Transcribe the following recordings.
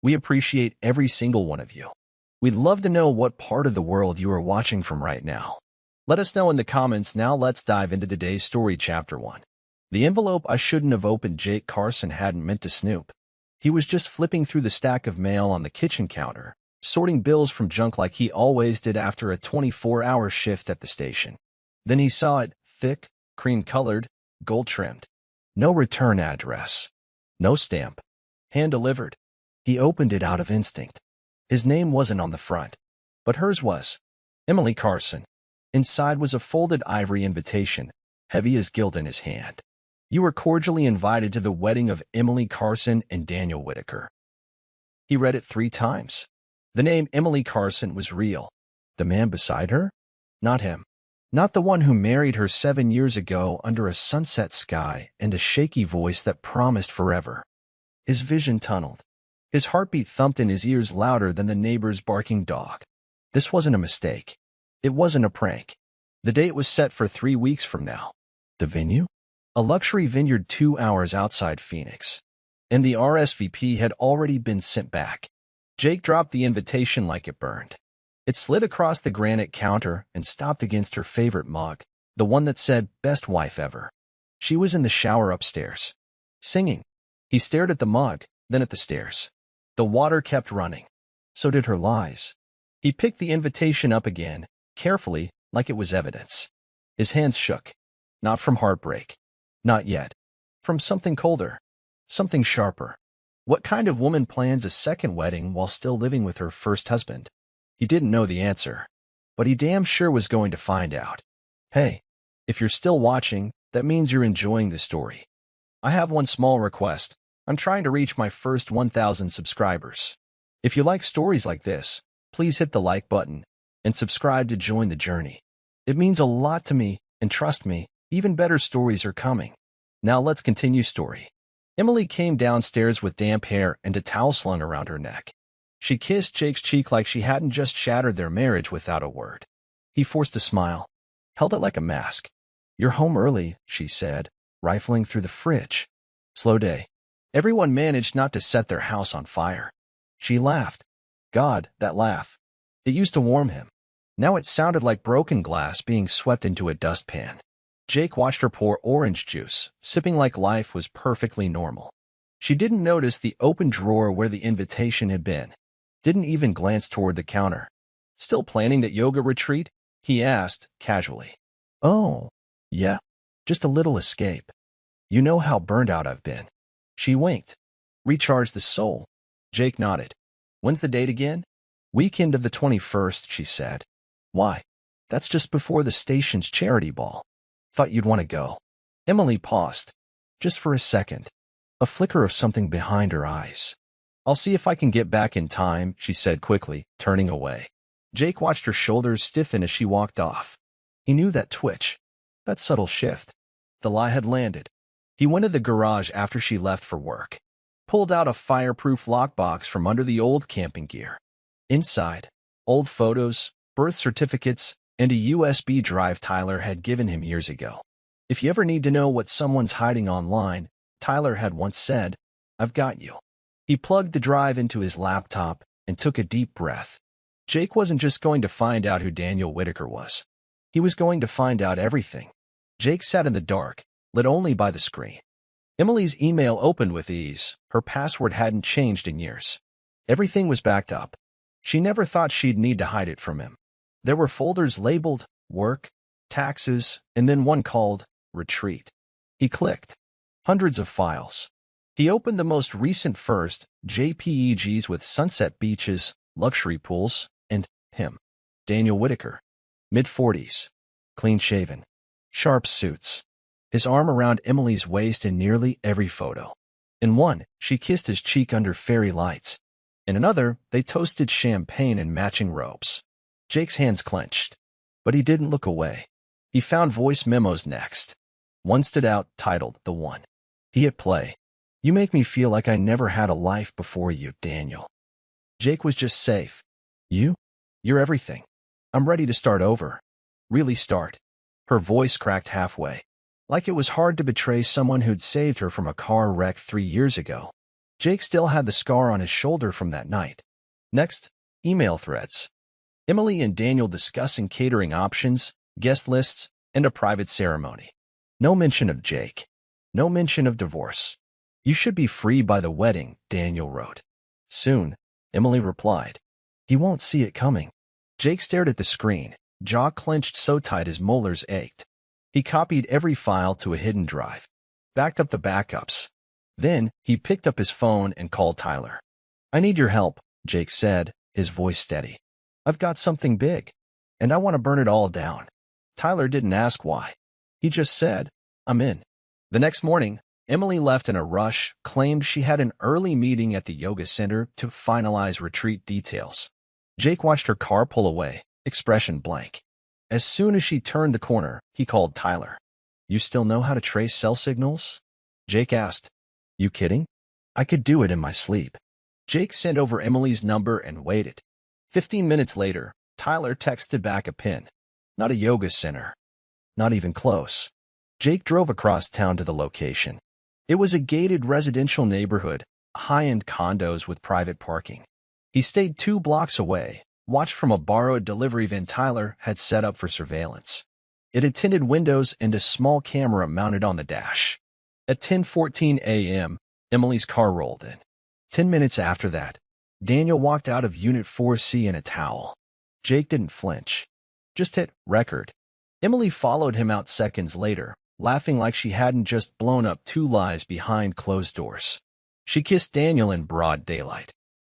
We appreciate every single one of you. We'd love to know what part of the world you are watching from right now. Let us know in the comments. Now let's dive into today's story, Chapter 1. The envelope I shouldn't have opened. Jake Carson hadn't meant to snoop. He was just flipping through the stack of mail on the kitchen counter, sorting bills from junk like he always did after a 24-hour shift at the station. Then he saw it, thick, cream-colored, gold-trimmed. No return address. No stamp. Hand-delivered. He opened it out of instinct. His name wasn't on the front, but hers was. Emily Carson. Inside was a folded ivory invitation, heavy as gilt in his hand. You were cordially invited to the wedding of Emily Carson and Daniel Whitaker. He read it 3 times. The name Emily Carson was real. The man beside her? Not him. Not the one who married her 7 years ago under a sunset sky and a shaky voice that promised forever. His vision tunneled. His heartbeat thumped in his ears louder than the neighbor's barking dog. This wasn't a mistake. It wasn't a prank. The date was set for 3 weeks from now. The venue? A luxury vineyard 2 hours outside Phoenix. And the RSVP had already been sent back. Jake dropped the invitation like it burned. It slid across the granite counter and stopped against her favorite mug, the one that said, "Best wife ever." She was in the shower upstairs, singing. He stared at the mug, then at the stairs. The water kept running. So did her lies. He picked the invitation up again, carefully, like it was evidence. His hands shook. Not from heartbreak. Not yet. From something colder. Something sharper. What kind of woman plans a second wedding while still living with her first husband? He didn't know the answer, but he damn sure was going to find out. Hey, if you're still watching, that means you're enjoying the story. I have one small request. I'm trying to reach my first 1,000 subscribers. If you like stories like this, please hit the like button and subscribe to join the journey. It means a lot to me, and trust me, even better stories are coming. Now let's continue story. Emily came downstairs with damp hair and a towel slung around her neck. She kissed Jake's cheek like she hadn't just shattered their marriage without a word. He forced a smile, held it like a mask. "You're home early," she said, rifling through the fridge. "Slow day." Everyone managed not to set their house on fire. She laughed. God, that laugh. It used to warm him. Now it sounded like broken glass being swept into a dustpan. Jake watched her pour orange juice, sipping like life was perfectly normal. She didn't notice the open drawer where the invitation had been. Didn't even glance toward the counter. "Still planning that yoga retreat?" he asked, casually. "Oh, yeah. Just a little escape. You know how burned out I've been." She winked. "Recharge the soul." Jake nodded. "When's the date again?" "Weekend of the 21st, she said. "Why?" "That's just before the station's charity ball. Thought you'd want to go." Emily paused. Just for a second. A flicker of something behind her eyes. "I'll see if I can get back in time," she said quickly, turning away. Jake watched her shoulders stiffen as she walked off. He knew that twitch. That subtle shift. The lie had landed. He went to the garage after she left for work. Pulled out a fireproof lockbox from under the old camping gear. Inside, old photos, birth certificates, and a USB drive Tyler had given him years ago. If you ever need to know what someone's hiding online, Tyler had once said, "I've got you." He plugged the drive into his laptop and took a deep breath. Jake wasn't just going to find out who Daniel Whitaker was. He was going to find out everything. Jake sat in the dark, lit only by the screen. Emily's email opened with ease. Her password hadn't changed in years. Everything was backed up. She never thought she'd need to hide it from him. There were folders labeled work, taxes, and then one called retreat. He clicked. Hundreds of files. He opened the most recent first, JPEGs with sunset beaches, luxury pools, and him. Daniel Whitaker. Mid-40s. Clean-shaven. Sharp suits. His arm around Emily's waist in nearly every photo. In one, she kissed his cheek under fairy lights. In another, they toasted champagne in matching robes. Jake's hands clenched. But he didn't look away. He found voice memos next. One stood out, titled The One. He hit play. "You make me feel like I never had a life before you, Daniel." Jake was just safe. You're everything. I'm ready to start over. Really start. Her voice cracked halfway. Like it was hard to betray someone who'd saved her from a car wreck 3 years ago. Jake still had the scar on his shoulder from that night. Next, email threads. Emily and Daniel discussing catering options, guest lists, and a private ceremony. No mention of Jake. No mention of divorce. You should be free by the wedding, Daniel wrote. Soon, Emily replied. He won't see it coming. Jake stared at the screen, jaw clenched so tight his molars ached. He copied every file to a hidden drive, backed up the backups. Then, he picked up his phone and called Tyler. I need your help, Jake said, his voice steady. I've got something big, and I want to burn it all down. Tyler didn't ask why. He just said, I'm in. The next morning, Emily left in a rush, claimed she had an early meeting at the yoga center to finalize retreat details. Jake watched her car pull away, expression blank. As soon as she turned the corner, he called Tyler. You still know how to trace cell signals? Jake asked. You kidding? I could do it in my sleep. Jake sent over Emily's number and waited. 15 minutes later, Tyler texted back a pin. Not a yoga center. Not even close. Jake drove across town to the location. It was a gated residential neighborhood, high-end condos with private parking. He stayed 2 blocks away, watched from a borrowed delivery van Tyler had set up for surveillance. It had tinted windows and a small camera mounted on the dash. At 10:14 a.m., Emily's car rolled in. 10 minutes after that, Daniel walked out of Unit 4C in a towel. Jake didn't flinch. Just hit record. Emily followed him out seconds later, laughing like she hadn't just blown up 2 lies behind closed doors. She kissed Daniel in broad daylight.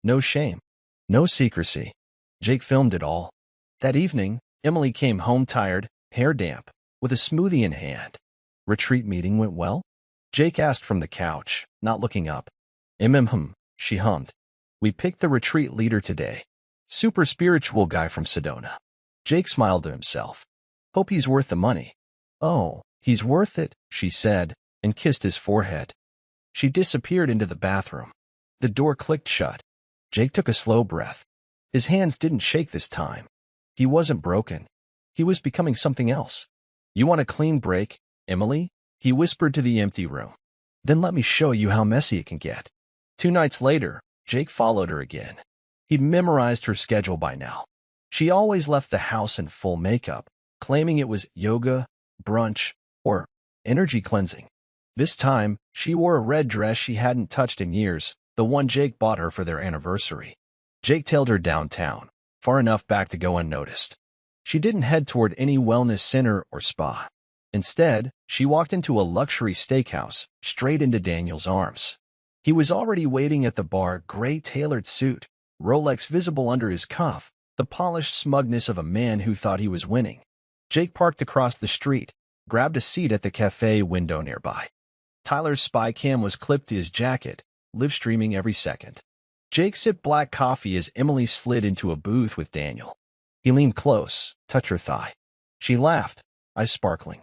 No shame. No secrecy. Jake filmed it all. That evening, Emily came home tired, hair damp, with a smoothie in hand. Retreat meeting went well? Jake asked from the couch, not looking up. She hummed. We picked the retreat leader today. Super spiritual guy from Sedona. Jake smiled to himself. Hope he's worth the money. Oh, he's worth it, she said, and kissed his forehead. She disappeared into the bathroom. The door clicked shut. Jake took a slow breath. His hands didn't shake this time. He wasn't broken. He was becoming something else. You want a clean break, Emily? He whispered to the empty room. Then let me show you how messy it can get. 2 nights later, Jake followed her again. He'd memorized her schedule by now. She always left the house in full makeup, claiming it was yoga, brunch, or energy cleansing. This time, she wore a red dress she hadn't touched in years, the one Jake bought her for their anniversary. Jake tailed her downtown, far enough back to go unnoticed. She didn't head toward any wellness center or spa. Instead, she walked into a luxury steakhouse, straight into Daniel's arms. He was already waiting at the bar, gray tailored suit, Rolex visible under his cuff, the polished smugness of a man who thought he was winning. Jake parked across the street, grabbed a seat at the cafe window nearby. Tyler's spy cam was clipped to his jacket, live streaming every second. Jake sipped black coffee as Emily slid into a booth with Daniel. He leaned close, touched her thigh. She laughed, eyes sparkling.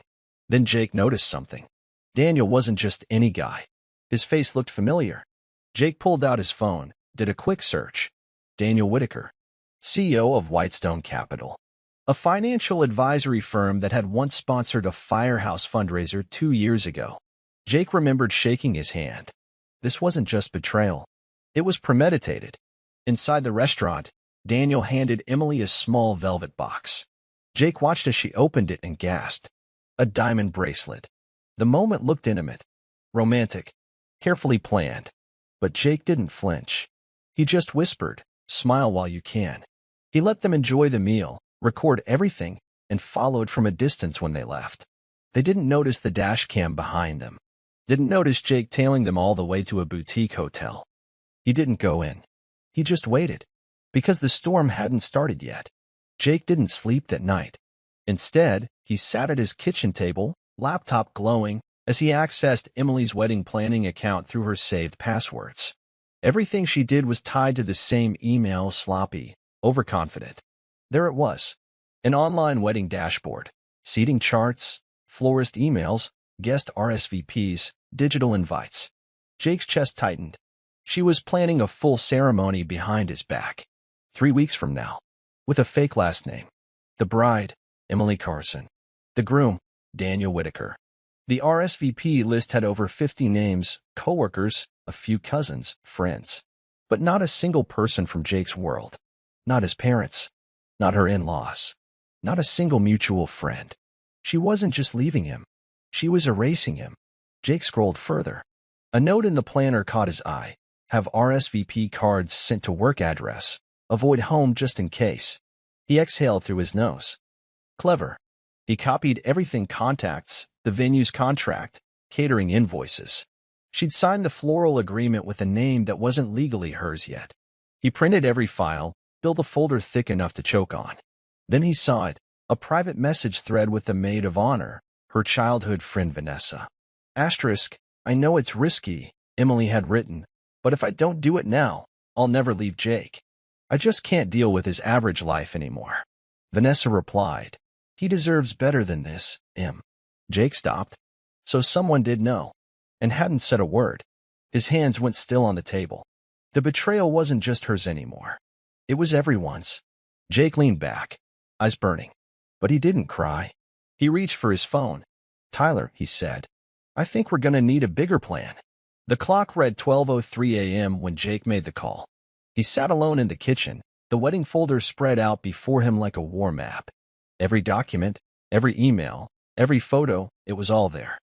Then Jake noticed something. Daniel wasn't just any guy. His face looked familiar. Jake pulled out his phone, did a quick search. Daniel Whitaker, CEO of Whitestone Capital, a financial advisory firm that had once sponsored a Firehouse fundraiser 2 years ago. Jake remembered shaking his hand. This wasn't just betrayal. It was premeditated. Inside the restaurant, Daniel handed Emily a small velvet box. Jake watched as she opened it and gasped. A diamond bracelet. The moment looked intimate, romantic, carefully planned. But Jake didn't flinch. He just whispered, smile while you can. He let them enjoy the meal, record everything, and followed from a distance when they left. They didn't notice the dash cam behind them. Didn't notice Jake tailing them all the way to a boutique hotel. He didn't go in. He just waited. Because the storm hadn't started yet. Jake didn't sleep that night. Instead, he sat at his kitchen table, laptop glowing, as he accessed Emily's wedding planning account through her saved passwords. Everything she did was tied to the same email, sloppy, overconfident. There it was. An online wedding dashboard, seating charts, florist emails, guest RSVPs, digital invites. Jake's chest tightened. She was planning a full ceremony behind his back. 3 weeks from now. With a fake last name. The bride, Emily Carson. The groom, Daniel Whitaker. The RSVP list had over 50 names, coworkers, a few cousins, friends. But not a single person from Jake's world. Not his parents. Not her in-laws. Not a single mutual friend. She wasn't just leaving him. She was erasing him. Jake scrolled further. A note in the planner caught his eye. Have RSVP cards sent to work address. Avoid home just in case. He exhaled through his nose. Clever. He copied everything: contacts, the venue's contract, catering invoices. She'd signed the floral agreement with a name that wasn't legally hers yet. He printed every file, built a folder thick enough to choke on. Then he saw it, a private message thread with the maid of honor, her childhood friend Vanessa. Asterisk, I know it's risky, Emily had written, but if I don't do it now, I'll never leave Jake. I just can't deal with his average life anymore. Vanessa replied, he deserves better than this, Em. Jake stopped. So someone did know, and hadn't said a word. His hands went still on the table. The betrayal wasn't just hers anymore. It was everyone's. Jake leaned back, eyes burning. But he didn't cry. He reached for his phone. Tyler, he said, I think we're gonna need a bigger plan. The clock read 12:03 a.m. when Jake made the call. He sat alone in the kitchen, the wedding folder spread out before him like a war map. Every document, every email, every photo, it was all there.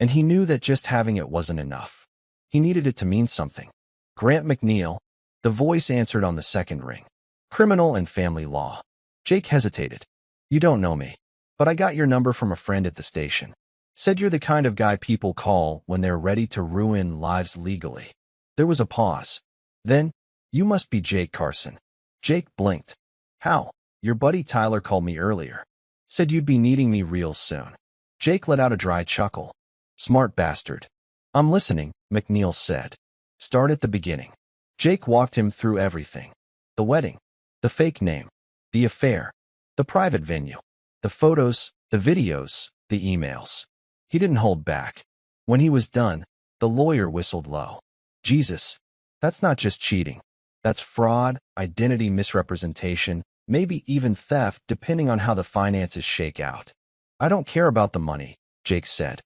And he knew that just having it wasn't enough. He needed it to mean something. Grant McNeil. The voice answered on the second ring. Criminal and family law. Jake hesitated. You don't know me, but I got your number from a friend at the station. Said you're the kind of guy people call when they're ready to ruin lives legally. There was a pause. Then, you must be Jake Carson. Jake blinked. How? Your buddy Tyler called me earlier. Said you'd be needing me real soon. Jake let out a dry chuckle. Smart bastard. I'm listening, McNeil said. Start at the beginning. Jake walked him through everything. The wedding. The fake name. The affair. The private venue. The photos, the videos, the emails. He didn't hold back. When he was done, the lawyer whistled low. Jesus. That's not just cheating. That's fraud, identity misrepresentation, maybe even theft depending on how the finances shake out. I don't care about the money, Jake said.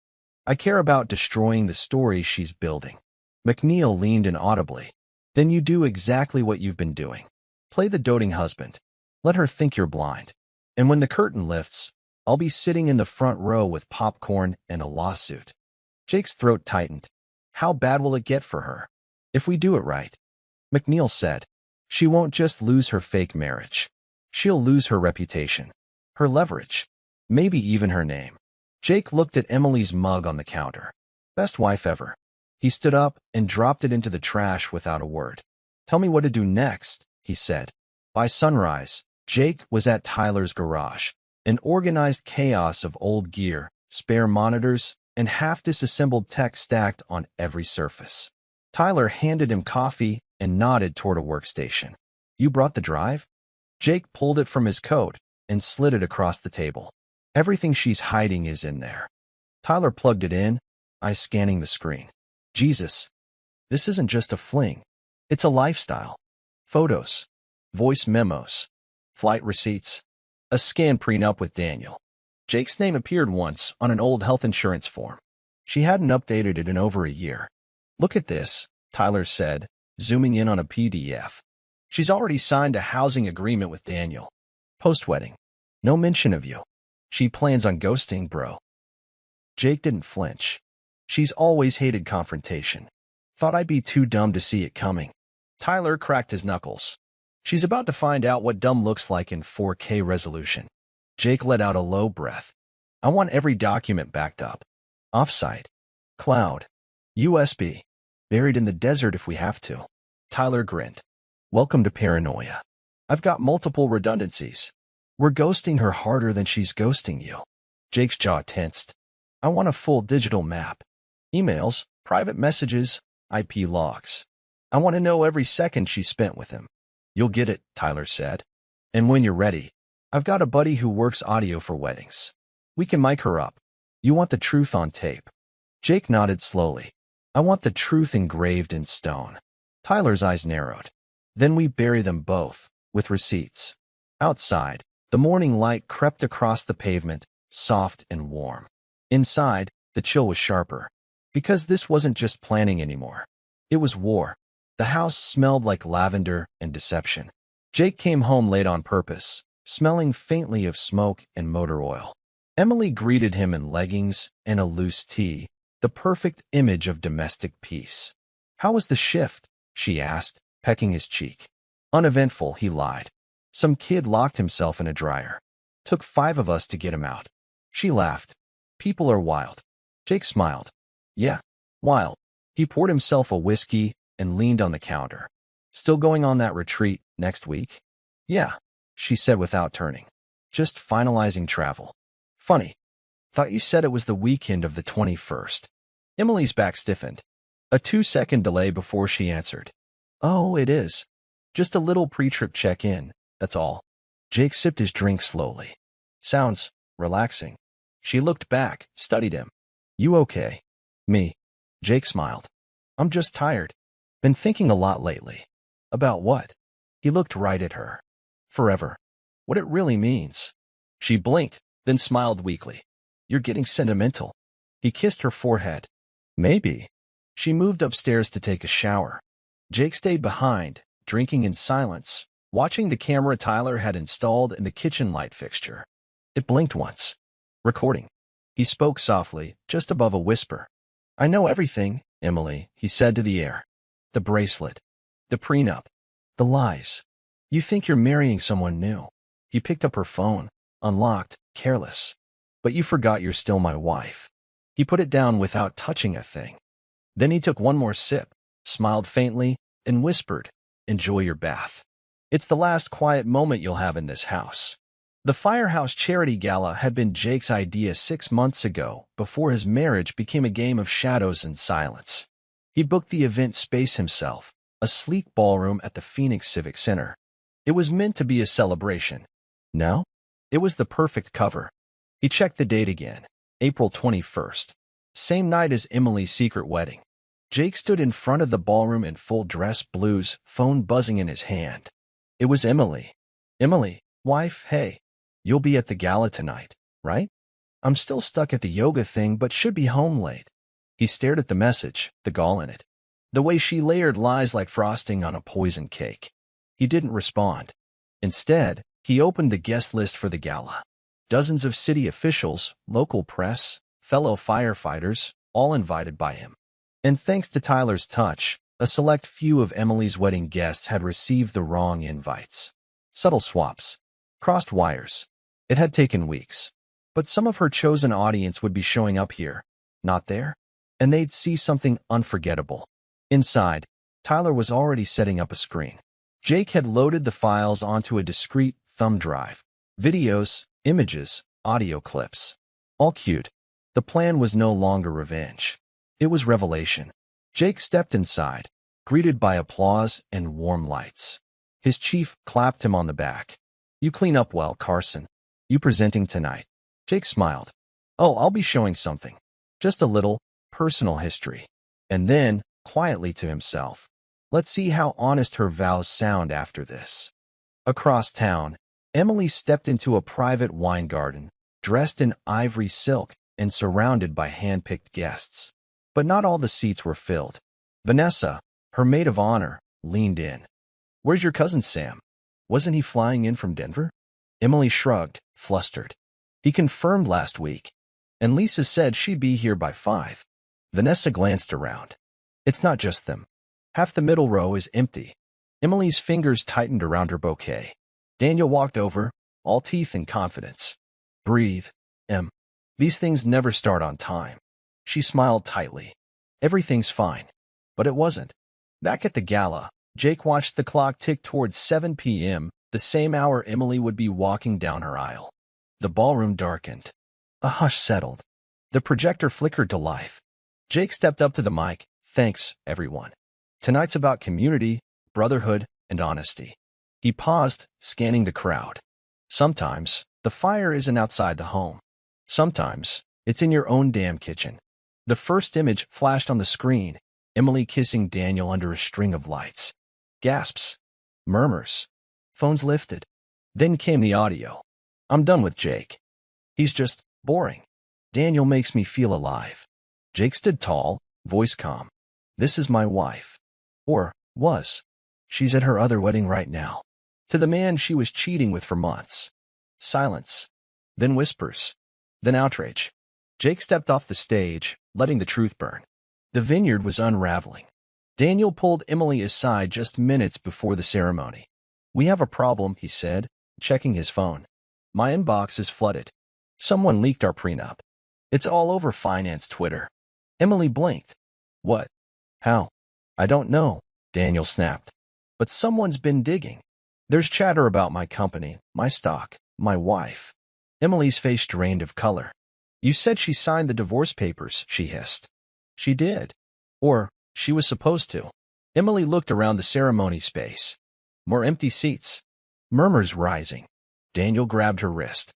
I care about destroying the story she's building. McNeil leaned in audibly. Then you do exactly what you've been doing. Play the doting husband. Let her think you're blind. And when the curtain lifts, I'll be sitting in the front row with popcorn and a lawsuit. Jake's throat tightened. How bad will it get for her? If we do it right. McNeil said, she won't just lose her fake marriage. She'll lose her reputation, her leverage, maybe even her name. Jake looked at Emily's mug on the counter. Best wife ever. He stood up and dropped it into the trash without a word. Tell me what to do next, he said. By sunrise, Jake was at Tyler's garage, an organized chaos of old gear, spare monitors, and half-disassembled tech stacked on every surface. Tyler handed him coffee and nodded toward a workstation. You brought the drive? Jake pulled it from his coat and slid it across the table. Everything she's hiding is in there. Tyler plugged it in, eyes scanning the screen. Jesus, this isn't just a fling. It's a lifestyle. Photos, voice memos, flight receipts, a scanned prenup with Daniel. Jake's name appeared once on an old health insurance form. She hadn't updated it in over a year. Look at this, Tyler said, zooming in on a PDF. She's already signed a housing agreement with Daniel. Post-wedding. No mention of you. She plans on ghosting, bro. Jake didn't flinch. She's always hated confrontation. Thought I'd be too dumb to see it coming. Tyler cracked his knuckles. She's about to find out what dumb looks like in 4K resolution. Jake let out a low breath. I want every document backed up. Offsite. Cloud. USB. Buried in the desert if we have to. Tyler grinned. Welcome to paranoia. I've got multiple redundancies. We're ghosting her harder than she's ghosting you. Jake's jaw tensed. I want a full digital map. Emails, private messages, IP logs. I want to know every second she spent with him. You'll get it, Tyler said. And when you're ready, I've got a buddy who works audio for weddings. We can mic her up. You want the truth on tape. Jake nodded slowly. I want the truth engraved in stone. Tyler's eyes narrowed. Then we bury them both, with receipts. Outside, the morning light crept across the pavement, soft and warm. Inside, The chill was sharper. Because this wasn't just planning anymore. It was war. The house smelled like lavender and deception. Jake came home late on purpose, smelling faintly of smoke and motor oil. Emily greeted him in leggings and a loose tee, the perfect image of domestic peace. "How was the shift?" she asked, pecking his cheek. "Uneventful," he lied. "Some kid locked himself in a dryer. Took 5 of us to get him out." She laughed. "People are wild." Jake smiled. "Yeah, wild." He poured himself a whiskey and leaned on the counter. "Still going on that retreat next week?" "Yeah," she said without turning. "Just finalizing travel." "Funny. Thought you said it was the weekend of the 21st. Emily's back stiffened. A 2-second delay before she answered. "Oh, it is. Just a little pre-trip check-in, that's all." Jake sipped his drink slowly. "Sounds relaxing." She looked back, studied him. "You okay?" "Me." Jake smiled. "I'm just tired. Been thinking a lot lately." "About what?" He looked right at her. "Forever. What it really means." She blinked, then smiled weakly. "You're getting sentimental." He kissed her forehead. "Maybe." She moved upstairs to take a shower. Jake stayed behind, drinking in silence, watching the camera Tyler had installed in the kitchen light fixture. It blinked once. Recording. He spoke softly, just above a whisper. "I know everything, Emily," he said to the air. "The bracelet. The prenup. The lies. You think you're marrying someone new." He picked up her phone, unlocked, careless. "But you forgot you're still my wife." He put it down without touching a thing. Then he took one more sip, smiled faintly, and whispered, "Enjoy your bath. It's the last quiet moment you'll have in this house." The Firehouse Charity Gala had been Jake's idea 6 months ago, before his marriage became a game of shadows and silence. He booked the event space himself, a sleek ballroom at the Phoenix Civic Center. It was meant to be a celebration. No? It was the perfect cover. He checked the date again. April 21st. Same night as Emily's secret wedding. Jake stood in front of the ballroom in full dress blues, phone buzzing in his hand. It was Emily. "Emily, wife, hey. You'll be at the gala tonight, right? I'm still stuck at the yoga thing but should be home late." He stared at the message, the gall in it. The way she layered lies like frosting on a poison cake. He didn't respond. Instead, he opened the guest list for the gala. Dozens of city officials, local press, fellow firefighters, all invited by him. And thanks to Tyler's touch, a select few of Emily's wedding guests had received the wrong invites. Subtle swaps. Crossed wires. It had taken weeks. But some of her chosen audience would be showing up here, not there, and they'd see something unforgettable. Inside, Tyler was already setting up a screen. Jake had loaded the files onto a discreet thumb drive. Videos, images, audio clips. All cued. The plan was no longer revenge. It was revelation. Jake stepped inside, greeted by applause and warm lights. His chief clapped him on the back. "You clean up well, Carson. You presenting tonight?" Jake smiled. "Oh, I'll be showing something. Just a little personal history." And then, quietly to himself, "Let's see how honest her vows sound after this." Across town, Emily stepped into a private wine garden, dressed in ivory silk and surrounded by hand-picked guests. But not all the seats were filled. Vanessa, her maid of honor, leaned in. "Where's your cousin Sam? Wasn't he flying in from Denver?" Emily shrugged, flustered. "He confirmed last week, and Lisa said she'd be here by 5. Vanessa glanced around. "It's not just them. Half the middle row is empty." Emily's fingers tightened around her bouquet. Daniel walked over, all teeth and confidence. "Breathe, Em. These things never start on time." She smiled tightly. "Everything's fine." But it wasn't. Back at the gala, Jake watched the clock tick towards 7 p.m., the same hour Emily would be walking down her aisle. The ballroom darkened. A hush settled. The projector flickered to life. Jake stepped up to the mic. "Thanks, everyone. Tonight's about community, brotherhood, and honesty." He paused, scanning the crowd. Sometimes, the fire isn't outside the home. Sometimes, it's in your own damn kitchen. The first image flashed on the screen, Emily kissing Daniel under a string of lights. Gasps. Murmurs. Phones lifted. Then came the audio. "I'm done with Jake. He's just boring." Daniel makes me feel alive. Jake stood tall, voice calm. This is my wife. Or was. She's at her other wedding right now. To the man she was cheating with for months. Silence. Then whispers. Then outrage. Jake stepped off the stage, letting the truth burn. The vineyard was unraveling. Daniel pulled Emily aside just minutes before the ceremony. We have a problem, he said, checking his phone. My inbox is flooded. Someone leaked our prenup. It's all over finance Twitter. Emily blinked. What? How? I don't know, Daniel snapped. But someone's been digging. There's chatter about my company, my stock, my wife. Emily's face drained of color. You said she signed the divorce papers, she hissed. She did. Or, she was supposed to. Emily looked around the ceremony space. More empty seats. Murmurs rising. Daniel grabbed her wrist.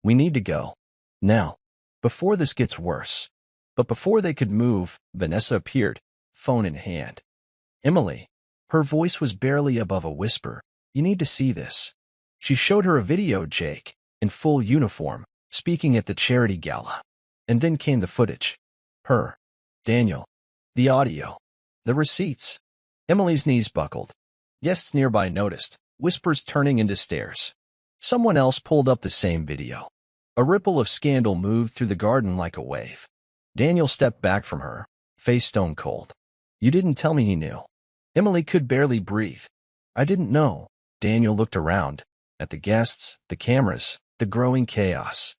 We need to go. Now. Before this gets worse. But before they could move, Vanessa appeared, phone in hand. Emily. Her voice was barely above a whisper. You need to see this. She showed her a video of Jake, in full uniform, speaking at the charity gala. And then came the footage. Her. Daniel. The audio. The receipts. Emily's knees buckled. Guests nearby noticed, whispers turning into stares. Someone else pulled up the same video. A ripple of scandal moved through the garden like a wave. Daniel stepped back from her, face stone cold. You didn't tell me he knew. Emily could barely breathe. I didn't know. Daniel looked around, at the guests, the cameras, the growing chaos.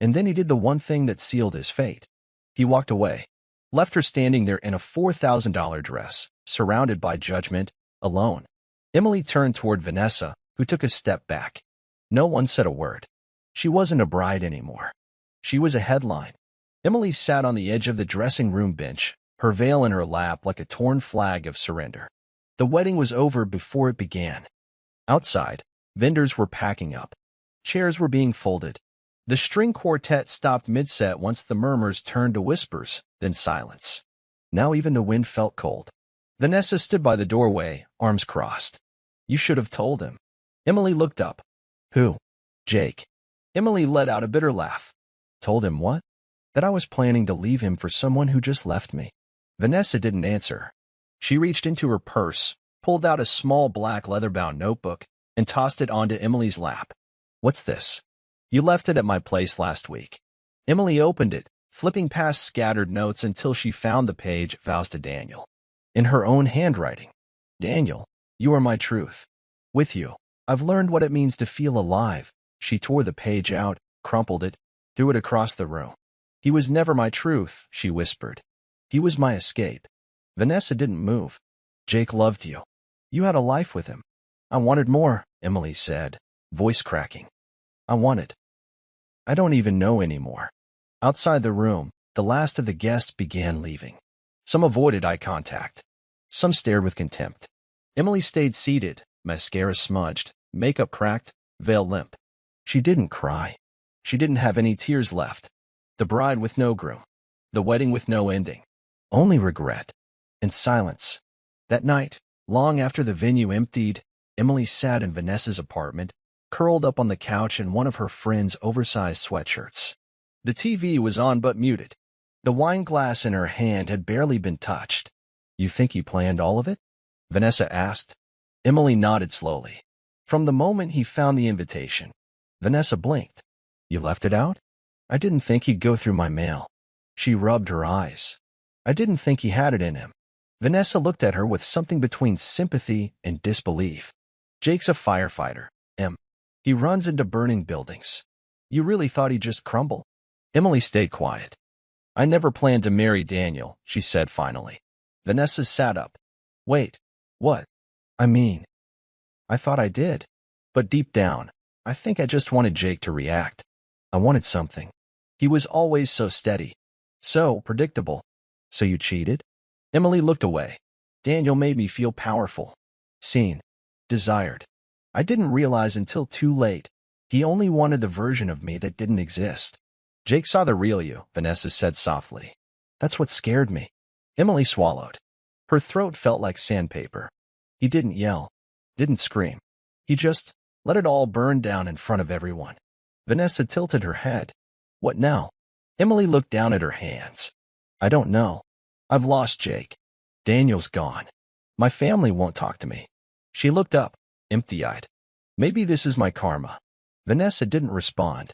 And then he did the one thing that sealed his fate. He walked away, left her standing there in a $4,000 dress, surrounded by judgment, alone. Emily turned toward Vanessa, who took a step back. No one said a word. She wasn't a bride anymore. She was a headline. Emily sat on the edge of the dressing room bench, her veil in her lap like a torn flag of surrender. The wedding was over before it began. Outside, vendors were packing up. Chairs were being folded. The string quartet stopped mid-set once the murmurs turned to whispers, then silence. Now even the wind felt cold. Vanessa stood by the doorway, arms crossed. You should have told him. Emily looked up. Who? Jake. Emily let out a bitter laugh. Told him what? That I was planning to leave him for someone who just left me. Vanessa didn't answer. She reached into her purse, pulled out a small black leather-bound notebook, and tossed it onto Emily's lap. What's this? You left it at my place last week. Emily opened it, flipping past scattered notes until she found the page vows to Daniel. In her own handwriting. Daniel, you are my truth. With you, I've learned what it means to feel alive. She tore the page out, crumpled it, threw it across the room. He was never my truth, she whispered. He was my escape. Vanessa didn't move. Jake loved you. You had a life with him. I wanted more, Emily said, voice cracking. I wanted. I don't even know anymore. Outside the room, the last of the guests began leaving. Some avoided eye contact. Some stared with contempt. Emily stayed seated, mascara smudged, makeup cracked, veil limp. She didn't cry. She didn't have any tears left. The bride with no groom. The wedding with no ending. Only regret. And silence. That night, long after the venue emptied, Emily sat in Vanessa's apartment, curled up on the couch in one of her friend's oversized sweatshirts. The TV was on but muted. The wine glass in her hand had barely been touched. You think he planned all of it? Vanessa asked. Emily nodded slowly. From the moment he found the invitation. Vanessa blinked. You left it out? I didn't think he'd go through my mail. She rubbed her eyes. I didn't think he had it in him. Vanessa looked at her with something between sympathy and disbelief. Jake's a firefighter, Em. He runs into burning buildings. You really thought he'd just crumble? Emily stayed quiet. I never planned to marry Daniel, she said finally. Vanessa sat up. Wait, what? I mean, I thought I did. But deep down, I think I just wanted Jake to react. I wanted something. He was always so steady. So predictable. So you cheated? Emily looked away. Daniel made me feel powerful. Seen. Desired. I didn't realize until too late. He only wanted the version of me that didn't exist. Jake saw the real you, Vanessa said softly. That's what scared me. Emily swallowed. Her throat felt like sandpaper. He didn't yell. Didn't scream. He just let it all burn down in front of everyone. Vanessa tilted her head. What now? Emily looked down at her hands. I don't know. I've lost Jake. Daniel's gone. My family won't talk to me. She looked up, empty-eyed. Maybe this is my karma. Vanessa didn't respond.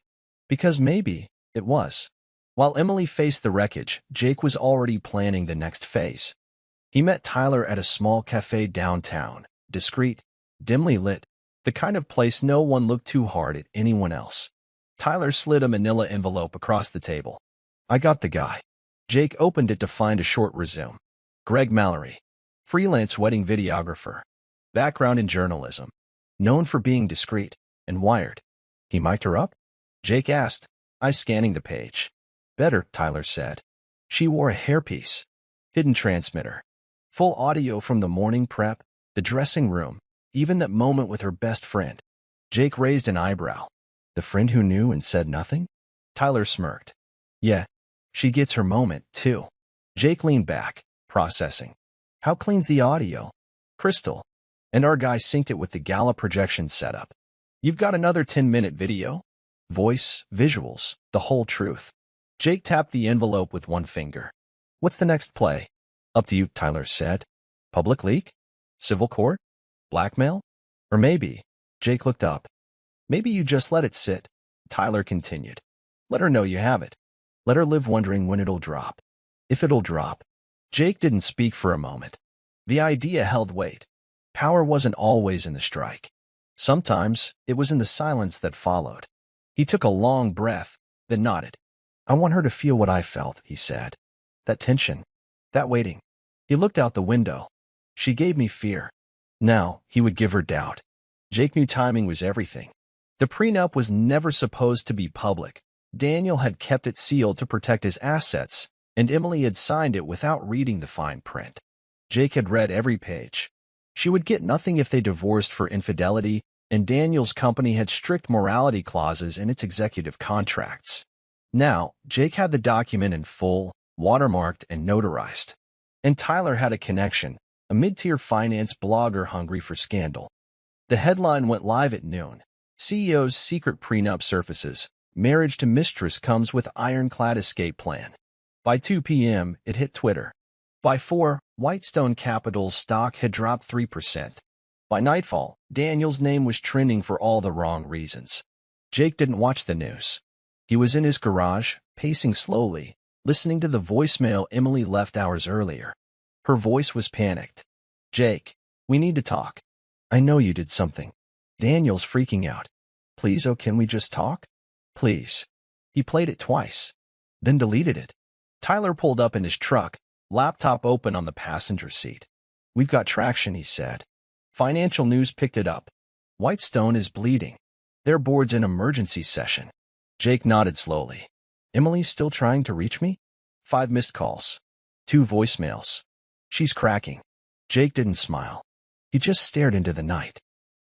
Because maybe it was. While Emily faced the wreckage, Jake was already planning the next phase. He met Tyler at a small cafe downtown, discreet, dimly lit, the kind of place no one looked too hard at anyone else. Tyler slid a manila envelope across the table. I got the guy. Jake opened it to find a short resume. Greg Mallory, freelance wedding videographer, background in journalism, known for being discreet and wired. He mic'd her up? Jake asked, eyes scanning the page. Better, Tyler said. She wore a hairpiece, hidden transmitter, full audio from the morning prep, the dressing room, even that moment with her best friend. Jake raised an eyebrow. The friend who knew and said nothing? Tyler smirked. Yeah, she gets her moment, too. Jake leaned back, processing. How clean's the audio? Crystal. And our guy synced it with the Gala projection setup. You've got another 10-minute video? Voice, visuals, the whole truth. Jake tapped the envelope with one finger. What's the next play? Up to you, Tyler said. Public leak? Civil court? Blackmail? Or maybe, Jake looked up. Maybe you just let it sit, Tyler continued. Let her know you have it. Let her live wondering when it'll drop. If it'll drop. Jake didn't speak for a moment. The idea held weight. Power wasn't always in the strike. Sometimes it was in the silence that followed. He took a long breath, then nodded. I want her to feel what I felt, he said. That tension. That waiting. He looked out the window. She gave me fear. Now he would give her doubt. Jake knew timing was everything. The prenup was never supposed to be public. Daniel had kept it sealed to protect his assets, and Emily had signed it without reading the fine print. Jake had read every page. She would get nothing if they divorced for infidelity, and Daniel's company had strict morality clauses in its executive contracts. Now, Jake had the document in full, watermarked and notarized. And Tyler had a connection, a mid-tier finance blogger hungry for scandal. The headline went live at noon. CEO's secret prenup surfaces. Marriage to mistress comes with ironclad escape plan. By 2 p.m., it hit Twitter. By 4, Whitestone Capital's stock had dropped 3%. By nightfall, Daniel's name was trending for all the wrong reasons. Jake didn't watch the news. He was in his garage, pacing slowly, listening to the voicemail Emily left hours earlier. Her voice was panicked. Jake, we need to talk. I know you did something. Daniel's freaking out. Please, oh, can we just talk? Please. He played it twice, then deleted it. Tyler pulled up in his truck, laptop open on the passenger seat. We've got traction, he said. Financial news picked it up. Whitestone is bleeding. Their board's in emergency session. Jake nodded slowly. Emily's still trying to reach me? 5 missed calls. 2 voicemails. She's cracking. Jake didn't smile. He just stared into the night.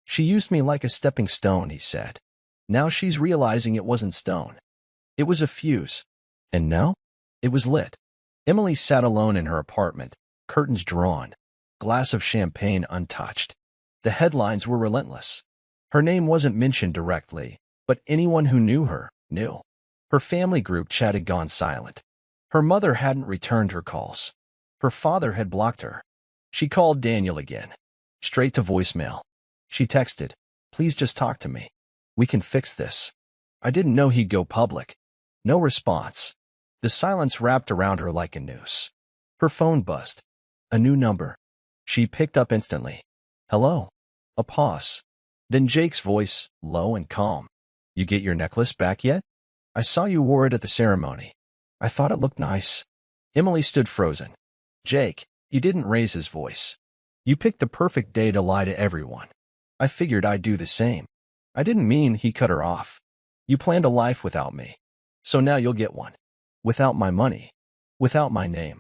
She used me like a stepping stone, he said. Now she's realizing it wasn't stone. It was a fuse. And now? It was lit. Emily sat alone in her apartment, curtains drawn, glass of champagne untouched. The headlines were relentless. Her name wasn't mentioned directly, but anyone who knew her knew. Her family group chat had gone silent. Her mother hadn't returned her calls. Her father had blocked her. She called Daniel again. Straight to voicemail. She texted, please just talk to me. We can fix this. I didn't know he'd go public. No response. The silence wrapped around her like a noose. Her phone buzzed. A new number. She picked up instantly. Hello. A pause. Then Jake's voice, low and calm. You get your necklace back yet? I saw you wore it at the ceremony. I thought it looked nice. Emily stood frozen. Jake, he didn't raise his voice. You picked the perfect day to lie to everyone. I figured I'd do the same. I didn't mean, he cut her off. You planned a life without me. So now you'll get one. Without my money. Without my name.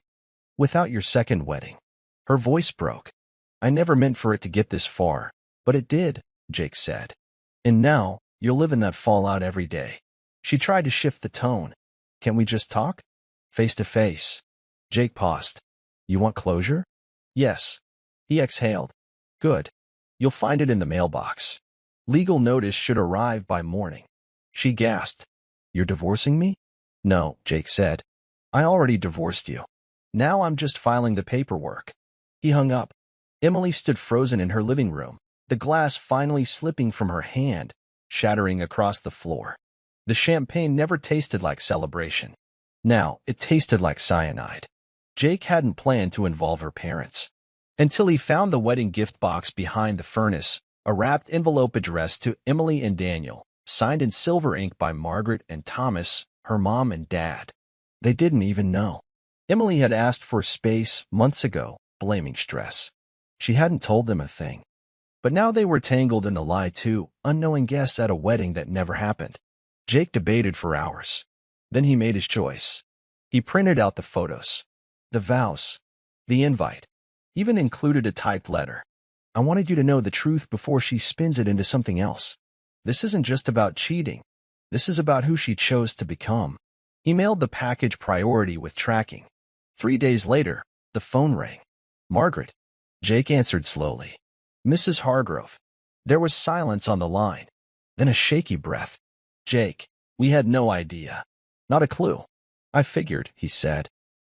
Without your second wedding. Her voice broke. I never meant for it to get this far, but it did, Jake said. And now, you'll live in that fallout every day. She tried to shift the tone. Can we just talk? Face to face. Jake paused. You want closure? Yes. He exhaled. Good. You'll find it in the mailbox. Legal notice should arrive by morning. She gasped. You're divorcing me? No, Jake said. I already divorced you. Now I'm just filing the paperwork. He hung up. Emily stood frozen in her living room, the glass finally slipping from her hand, shattering across the floor. The champagne never tasted like celebration. Now it tasted like cyanide. Jake hadn't planned to involve her parents. Until he found the wedding gift box behind the furnace, a wrapped envelope addressed to Emily and Daniel, signed in silver ink by Margaret and Thomas, her mom and dad. They didn't even know. Emily had asked for space months ago, blaming stress. She hadn't told them a thing. But now they were tangled in the lie too, unknowing guests at a wedding that never happened. Jake debated for hours. Then he made his choice. He printed out the photos, the vows, the invite, even included a typed letter. I wanted you to know the truth before she spins it into something else. This isn't just about cheating. This is about who she chose to become. He mailed the package priority with tracking. 3 days later, the phone rang. Margaret. Jake answered slowly. Mrs. Hargrove. There was silence on the line. Then a shaky breath. Jake, we had no idea. Not a clue. I figured, he said.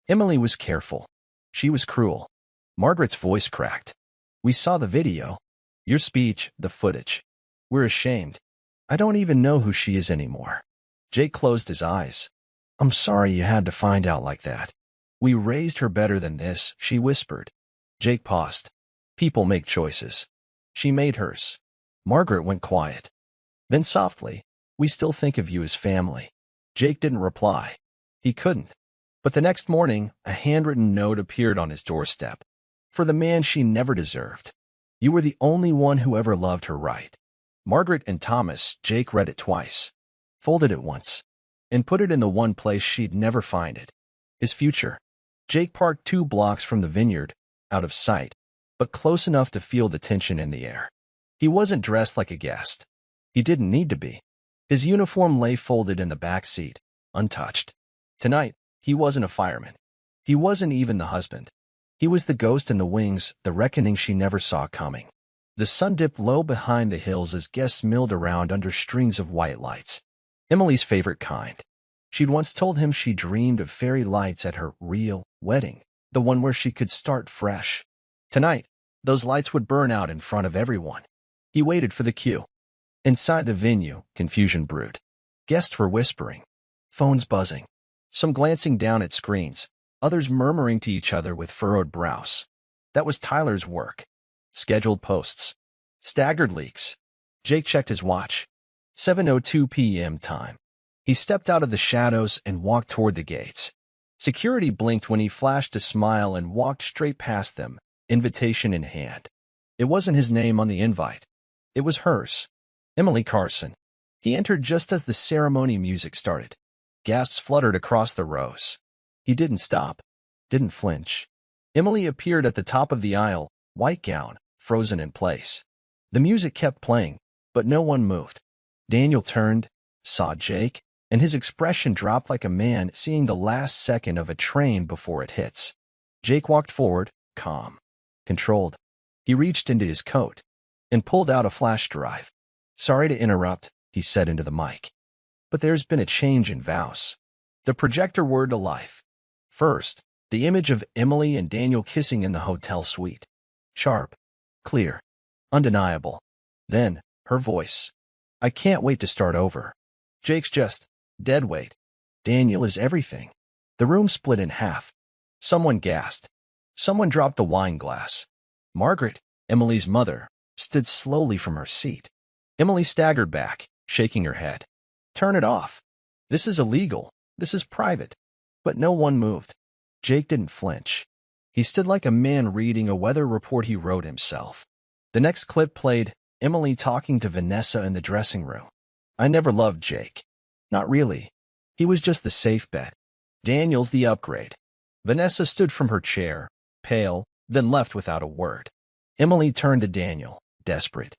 Emily was careful. She was cruel. Margaret's voice cracked. We saw the video. Your speech, the footage. We're ashamed. I don't even know who she is anymore. Jake closed his eyes. I'm sorry you had to find out like that. We raised her better than this, she whispered. Jake paused. People make choices. She made hers. Margaret went quiet. Then softly, we still think of you as family. Jake didn't reply. He couldn't. But the next morning, a handwritten note appeared on his doorstep. For the man she never deserved. You were the only one who ever loved her right. Margaret and Thomas. Jake read it twice. Folded it once. And put it in the one place she'd never find it. His future. Jake parked 2 blocks from the vineyard, out of sight, but close enough to feel the tension in the air. He wasn't dressed like a guest. He didn't need to be. His uniform lay folded in the back seat, untouched. Tonight, he wasn't a fireman. He wasn't even the husband. He was the ghost in the wings, the reckoning she never saw coming. The sun dipped low behind the hills as guests milled around under strings of white lights. Emily's favorite kind. She'd once told him she dreamed of fairy lights at her real wedding, the one where she could start fresh. Tonight, those lights would burn out in front of everyone. He waited for the cue. Inside the venue, confusion brewed. Guests were whispering. Phones buzzing. Some glancing down at screens, others murmuring to each other with furrowed brows. That was Tyler's work. Scheduled posts. Staggered leaks. Jake checked his watch. 7:02 p.m. time. He stepped out of the shadows and walked toward the gates. Security blinked when he flashed a smile and walked straight past them, invitation in hand. It wasn't his name on the invite. It was hers. Emily Carson. He entered just as the ceremony music started. Gasps fluttered across the rows. He didn't stop. Didn't flinch. Emily appeared at the top of the aisle, white gown, frozen in place. The music kept playing, but no one moved. Daniel turned, saw Jake, and his expression dropped like a man seeing the last second of a train before it hits. Jake walked forward, calm, controlled. He reached into his coat and pulled out a flash drive. Sorry to interrupt, he said into the mic. But there's been a change in vows. The projector whirred to life. First, the image of Emily and Daniel kissing in the hotel suite. Sharp, clear, undeniable. Then, her voice. I can't wait to start over. Jake's just dead weight. Daniel is everything. The room split in half. Someone gasped. Someone dropped the wine glass. Margaret, Emily's mother, stood slowly from her seat. Emily staggered back, shaking her head. Turn it off. This is illegal. This is private. But no one moved. Jake didn't flinch. He stood like a man reading a weather report he wrote himself. The next clip played, Emily talking to Vanessa in the dressing room. I never loved Jake. Not really. He was just the safe bet. Daniel's the upgrade. Vanessa stood from her chair, pale, then left without a word. Emily turned to Daniel, desperate.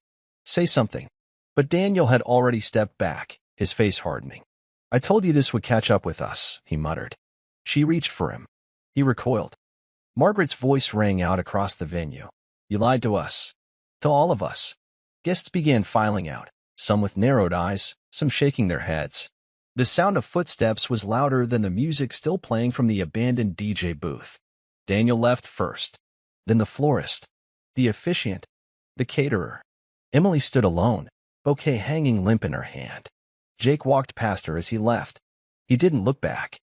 Say something. But Daniel had already stepped back, his face hardening. I told you this would catch up with us, he muttered. She reached for him. He recoiled. Margaret's voice rang out across the venue. You lied to us. To all of us. Guests began filing out, some with narrowed eyes, some shaking their heads. The sound of footsteps was louder than the music still playing from the abandoned DJ booth. Daniel left first, then the florist, the officiant, the caterer. Emily stood alone, bouquet hanging limp in her hand. Jake walked past her as he left. He didn't look back,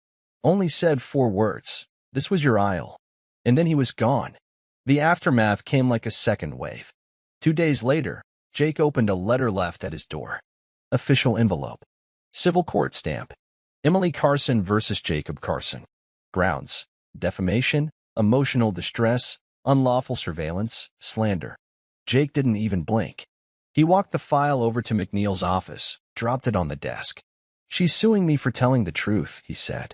only said 4 words, "This was your aisle." And then he was gone. The aftermath came like a second wave. 2 days later, Jake opened a letter left at his door. Official envelope. Civil court stamp. Emily Carson versus Jacob Carson. Grounds: defamation, emotional distress, unlawful surveillance, slander. Jake didn't even blink. He walked the file over to McNeil's office, dropped it on the desk. "She's suing me for telling the truth," he said.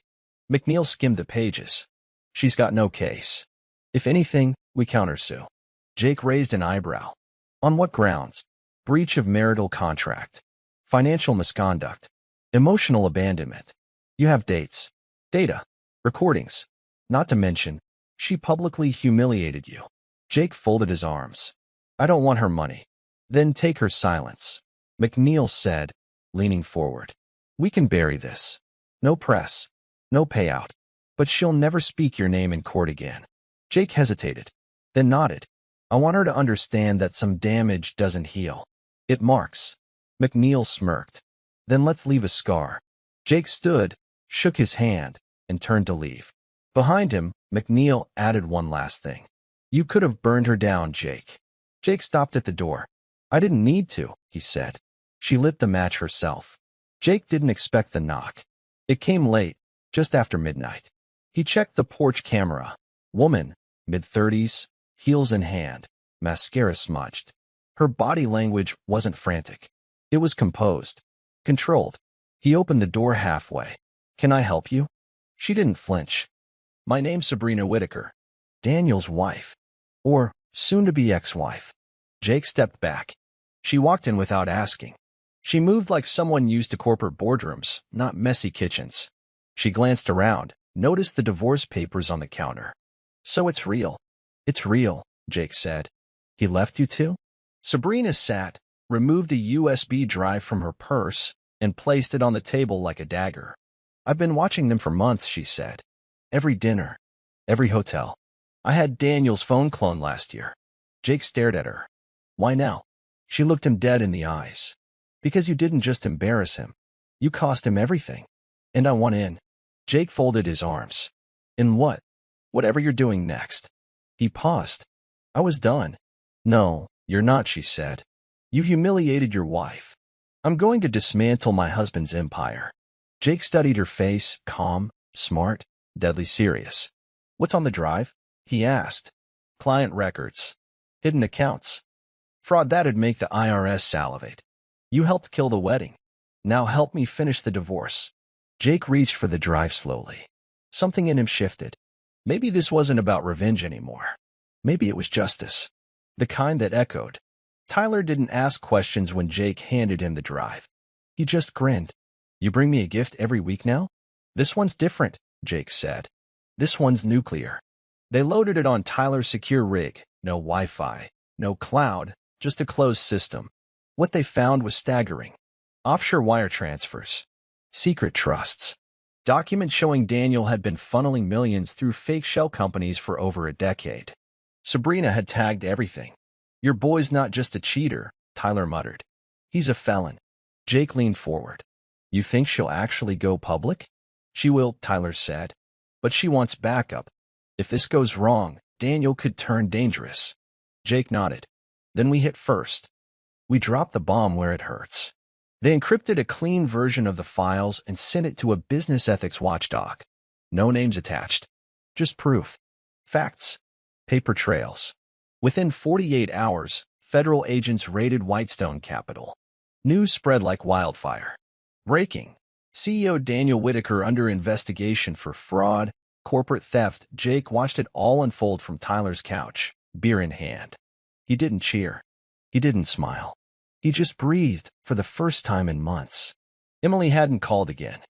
McNeil skimmed the pages. "She's got no case. If anything, we countersue." Jake raised an eyebrow. "On what grounds?" "Breach of marital contract. Financial misconduct. Emotional abandonment. You have dates, data, recordings. Not to mention, she publicly humiliated you." Jake folded his arms. "I don't want her money." "Then take her silence," McNeil said, leaning forward. "We can bury this. No press, no payout. But she'll never speak your name in court again." Jake hesitated, then nodded. "I want her to understand that some damage doesn't heal. It marks." McNeil smirked. "Then let's leave a scar." Jake stood, shook his hand, and turned to leave. Behind him, McNeil added one last thing. "You could have burned her down, Jake." Jake stopped at the door. "I didn't need to," he said. She lit the match herself. Jake didn't expect the knock. It came late, just after midnight. He checked the porch camera. Woman, mid-30s, heels in hand, mascara smudged. Her body language wasn't frantic. It was composed, controlled. He opened the door halfway. "Can I help you?" She didn't flinch. "My name's Sabrina Whitaker, Daniel's wife, or soon-to-be ex-wife." Jake stepped back. She walked in without asking. She moved like someone used to corporate boardrooms, not messy kitchens. She glanced around, noticed the divorce papers on the counter. "So it's real." "It's real," Jake said. "He left you too?" Sabrina sat, removed a USB drive from her purse, and placed it on the table like a dagger. "I've been watching them for months," she said. "Every dinner, every hotel. I had Daniel's phone cloned last year." Jake stared at her. "Why now?" She looked him dead in the eyes. "Because you didn't just embarrass him. You cost him everything. And I want in." Jake folded his arms. "In what?" "Whatever you're doing next." He paused. "I was done." "No, you're not," she said. "You humiliated your wife. I'm going to dismantle my husband's empire." Jake studied her face, calm, smart, deadly serious. "What's on the drive?" he asked. "Client records. Hidden accounts. Fraud that'd make the IRS salivate. You helped kill the wedding. Now help me finish the divorce." Jake reached for the drive slowly. Something in him shifted. Maybe this wasn't about revenge anymore. Maybe it was justice. The kind that echoed. Tyler didn't ask questions when Jake handed him the drive. He just grinned. "You bring me a gift every week now?" "This one's different," Jake said. "This one's nuclear." They loaded it on Tyler's secure rig. No Wi-Fi, no cloud, just a closed system. What they found was staggering. Offshore wire transfers. Secret trusts. Documents showing Daniel had been funneling millions through fake shell companies for over a decade. Sabrina had tagged everything. "Your boy's not just a cheater," Tyler muttered. "He's a felon." Jake leaned forward. "You think she'll actually go public?" "She will," Tyler said. "But she wants backup. If this goes wrong, Daniel could turn dangerous." Jake nodded. "Then we hit first. We drop the bomb where it hurts." They encrypted a clean version of the files and sent it to a business ethics watchdog. No names attached. Just proof. Facts. Paper trails. Within 48 hours, federal agents raided Whitestone Capital. News spread like wildfire. Breaking. CEO Daniel Whitaker under investigation for fraud, corporate theft. Jake watched it all unfold from Tyler's couch, beer in hand. He didn't cheer. He didn't smile. He just breathed for the first time in months. Emily hadn't called again.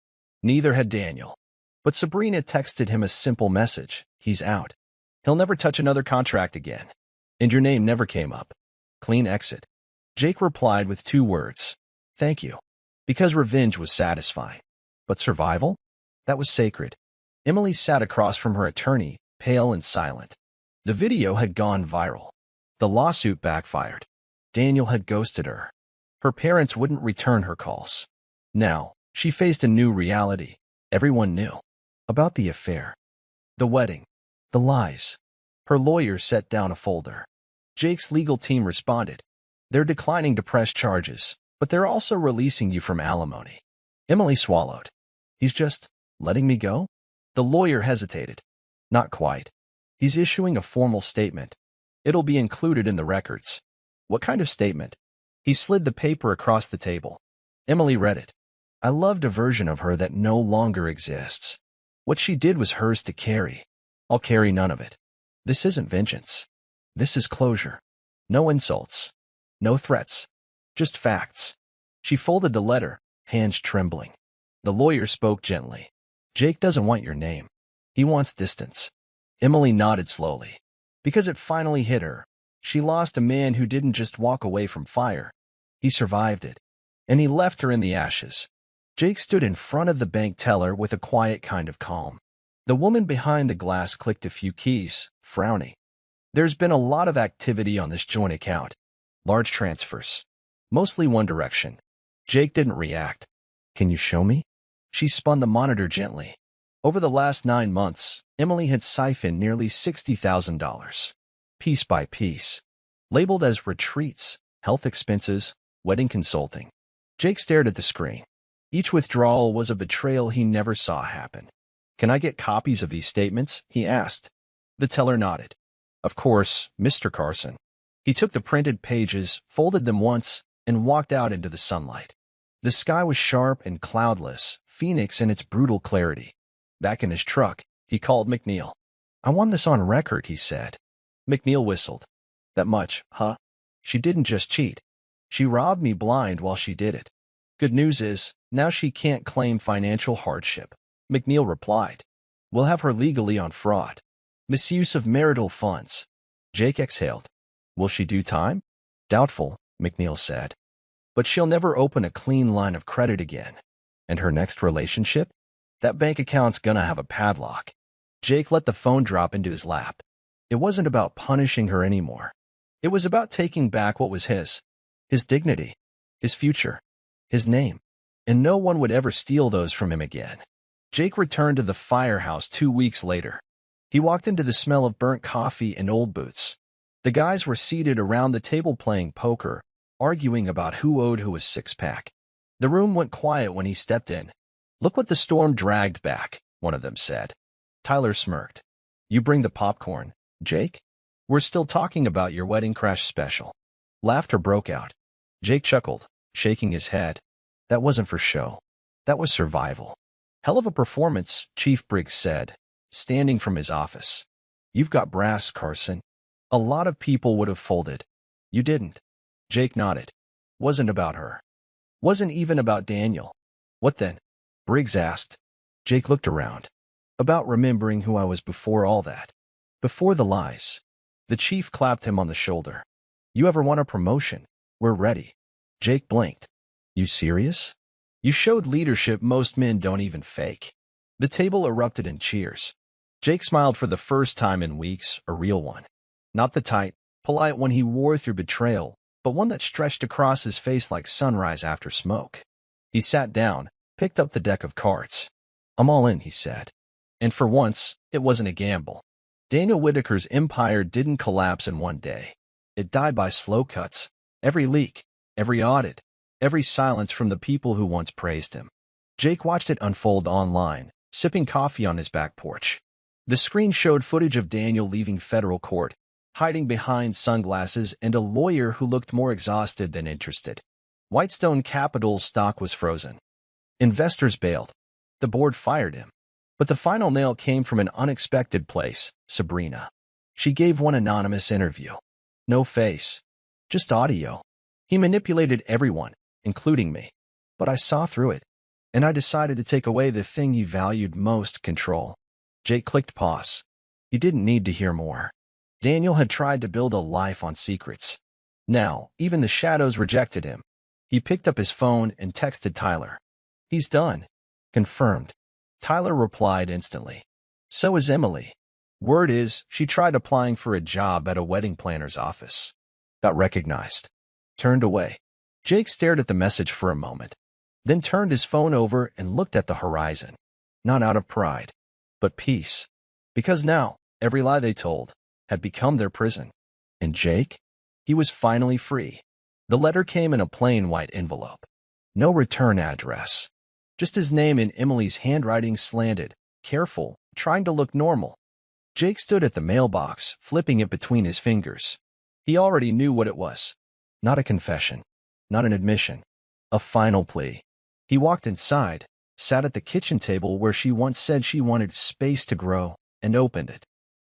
Neither had Daniel. But Sabrina texted him a simple message. "He's out. He'll never touch another contract again." And your name never came up. Clean exit. Jake replied with 2 words. "Thank you." Because revenge was satisfying. But survival? That was sacred. Emily sat across from her attorney, pale and silent. The video had gone viral. The lawsuit backfired. Daniel had ghosted her. Her parents wouldn't return her calls. Now, she faced a new reality. Everyone knew about the affair, the wedding, the lies. Her lawyer set down a folder. Jake's legal team responded. They're declining to press charges, but they're also releasing you from alimony. Emily swallowed. He's just letting me go? The lawyer hesitated. Not quite. He's issuing a formal statement. It'll be included in the records. What kind of statement? He slid the paper across the table. Emily read it. I loved a version of her that no longer exists. What she did was hers to carry. I'll carry none of it. This isn't vengeance. This is closure. No insults. No threats. Just facts. She folded the letter, hands trembling. The lawyer spoke gently. Jake doesn't want your name. He wants distance. Emily nodded slowly. Because it finally hit her. She lost a man who didn't just walk away from fire. He survived it. And he left her in the ashes. Jake stood in front of the bank teller with a quiet kind of calm. The woman behind the glass clicked a few keys, frowning. There's been a lot of activity on this joint account. Large transfers. Mostly one direction. Jake didn't react. Can you show me? She spun the monitor gently. Over the last 9 months, Emily had siphoned nearly $60,000. Piece by piece. Labeled as retreats, health expenses, wedding consulting. Jake stared at the screen. Each withdrawal was a betrayal he never saw happen. Can I get copies of these statements? He asked. The teller nodded. Of course, Mr. Carson. He took the printed pages, folded them once, and walked out into the sunlight. The sky was sharp and cloudless, Phoenix in its brutal clarity. Back in his truck, he called McNeil. I want this on record, he said. McNeil whistled. That much, huh? She didn't just cheat. She robbed me blind while she did it. Good news is, now she can't claim financial hardship. McNeil replied. We'll have her legally on fraud. Misuse of marital funds. Jake exhaled. Will she do time? Doubtful, McNeil said. But she'll never open a clean line of credit again. And her next relationship? That bank account's gonna have a padlock. Jake let the phone drop into his lap. It wasn't about punishing her anymore. It was about taking back what was his. His dignity. His future. His name. And no one would ever steal those from him again. Jake returned to the firehouse 2 weeks later. He walked into the smell of burnt coffee and old boots. The guys were seated around the table playing poker, arguing about who owed who a six-pack. The room went quiet when he stepped in. Look what the storm dragged back, one of them said. Tyler smirked. You bring the popcorn, Jake? We're still talking about your wedding crash special. Laughter broke out. Jake chuckled, shaking his head. That wasn't for show. That was survival. Hell of a performance, Chief Briggs said, standing from his office. You've got brass, Carson. A lot of people would have folded. You didn't. Jake nodded. Wasn't about her. Wasn't even about Daniel. What then? Briggs asked. Jake looked around. About remembering who I was before all that. Before the lies. The chief clapped him on the shoulder. You ever want a promotion? We're ready. Jake blinked. You serious? You showed leadership most men don't even fake. The table erupted in cheers. Jake smiled for the first time in weeks, a real one. Not the tight, polite one he wore through betrayal, but one that stretched across his face like sunrise after smoke. He sat down, picked up the deck of cards. I'm all in, he said. And for once, it wasn't a gamble. Daniel Whitaker's empire didn't collapse in one day. It died by slow cuts. Every leak, every audit, every silence from the people who once praised him. Jake watched it unfold online, sipping coffee on his back porch. The screen showed footage of Daniel leaving federal court, hiding behind sunglasses and a lawyer who looked more exhausted than interested. Whitestone Capital's stock was frozen. Investors bailed. The board fired him. But the final nail came from an unexpected place, Sabrina. She gave one anonymous interview. No face. Just audio. He manipulated everyone, including me. But I saw through it. And I decided to take away the thing he valued most, control. Jake clicked pause. He didn't need to hear more. Daniel had tried to build a life on secrets. Now, even the shadows rejected him. He picked up his phone and texted Tyler. He's done. Confirmed. Tyler replied instantly. So is Emily. Word is, she tried applying for a job at a wedding planner's office. Got recognized. Turned away. Jake stared at the message for a moment, then turned his phone over and looked at the horizon. Not out of pride, but peace. Because now, every lie they told had become their prison. And Jake? He was finally free. The letter came in a plain white envelope. No return address. Just his name in Emily's handwriting slanted, careful, trying to look normal. Jake stood at the mailbox, flipping it between his fingers. He already knew what it was. Not a confession. Not an admission. A final plea. He walked inside, sat at the kitchen table where she once said she wanted space to grow, and opened it.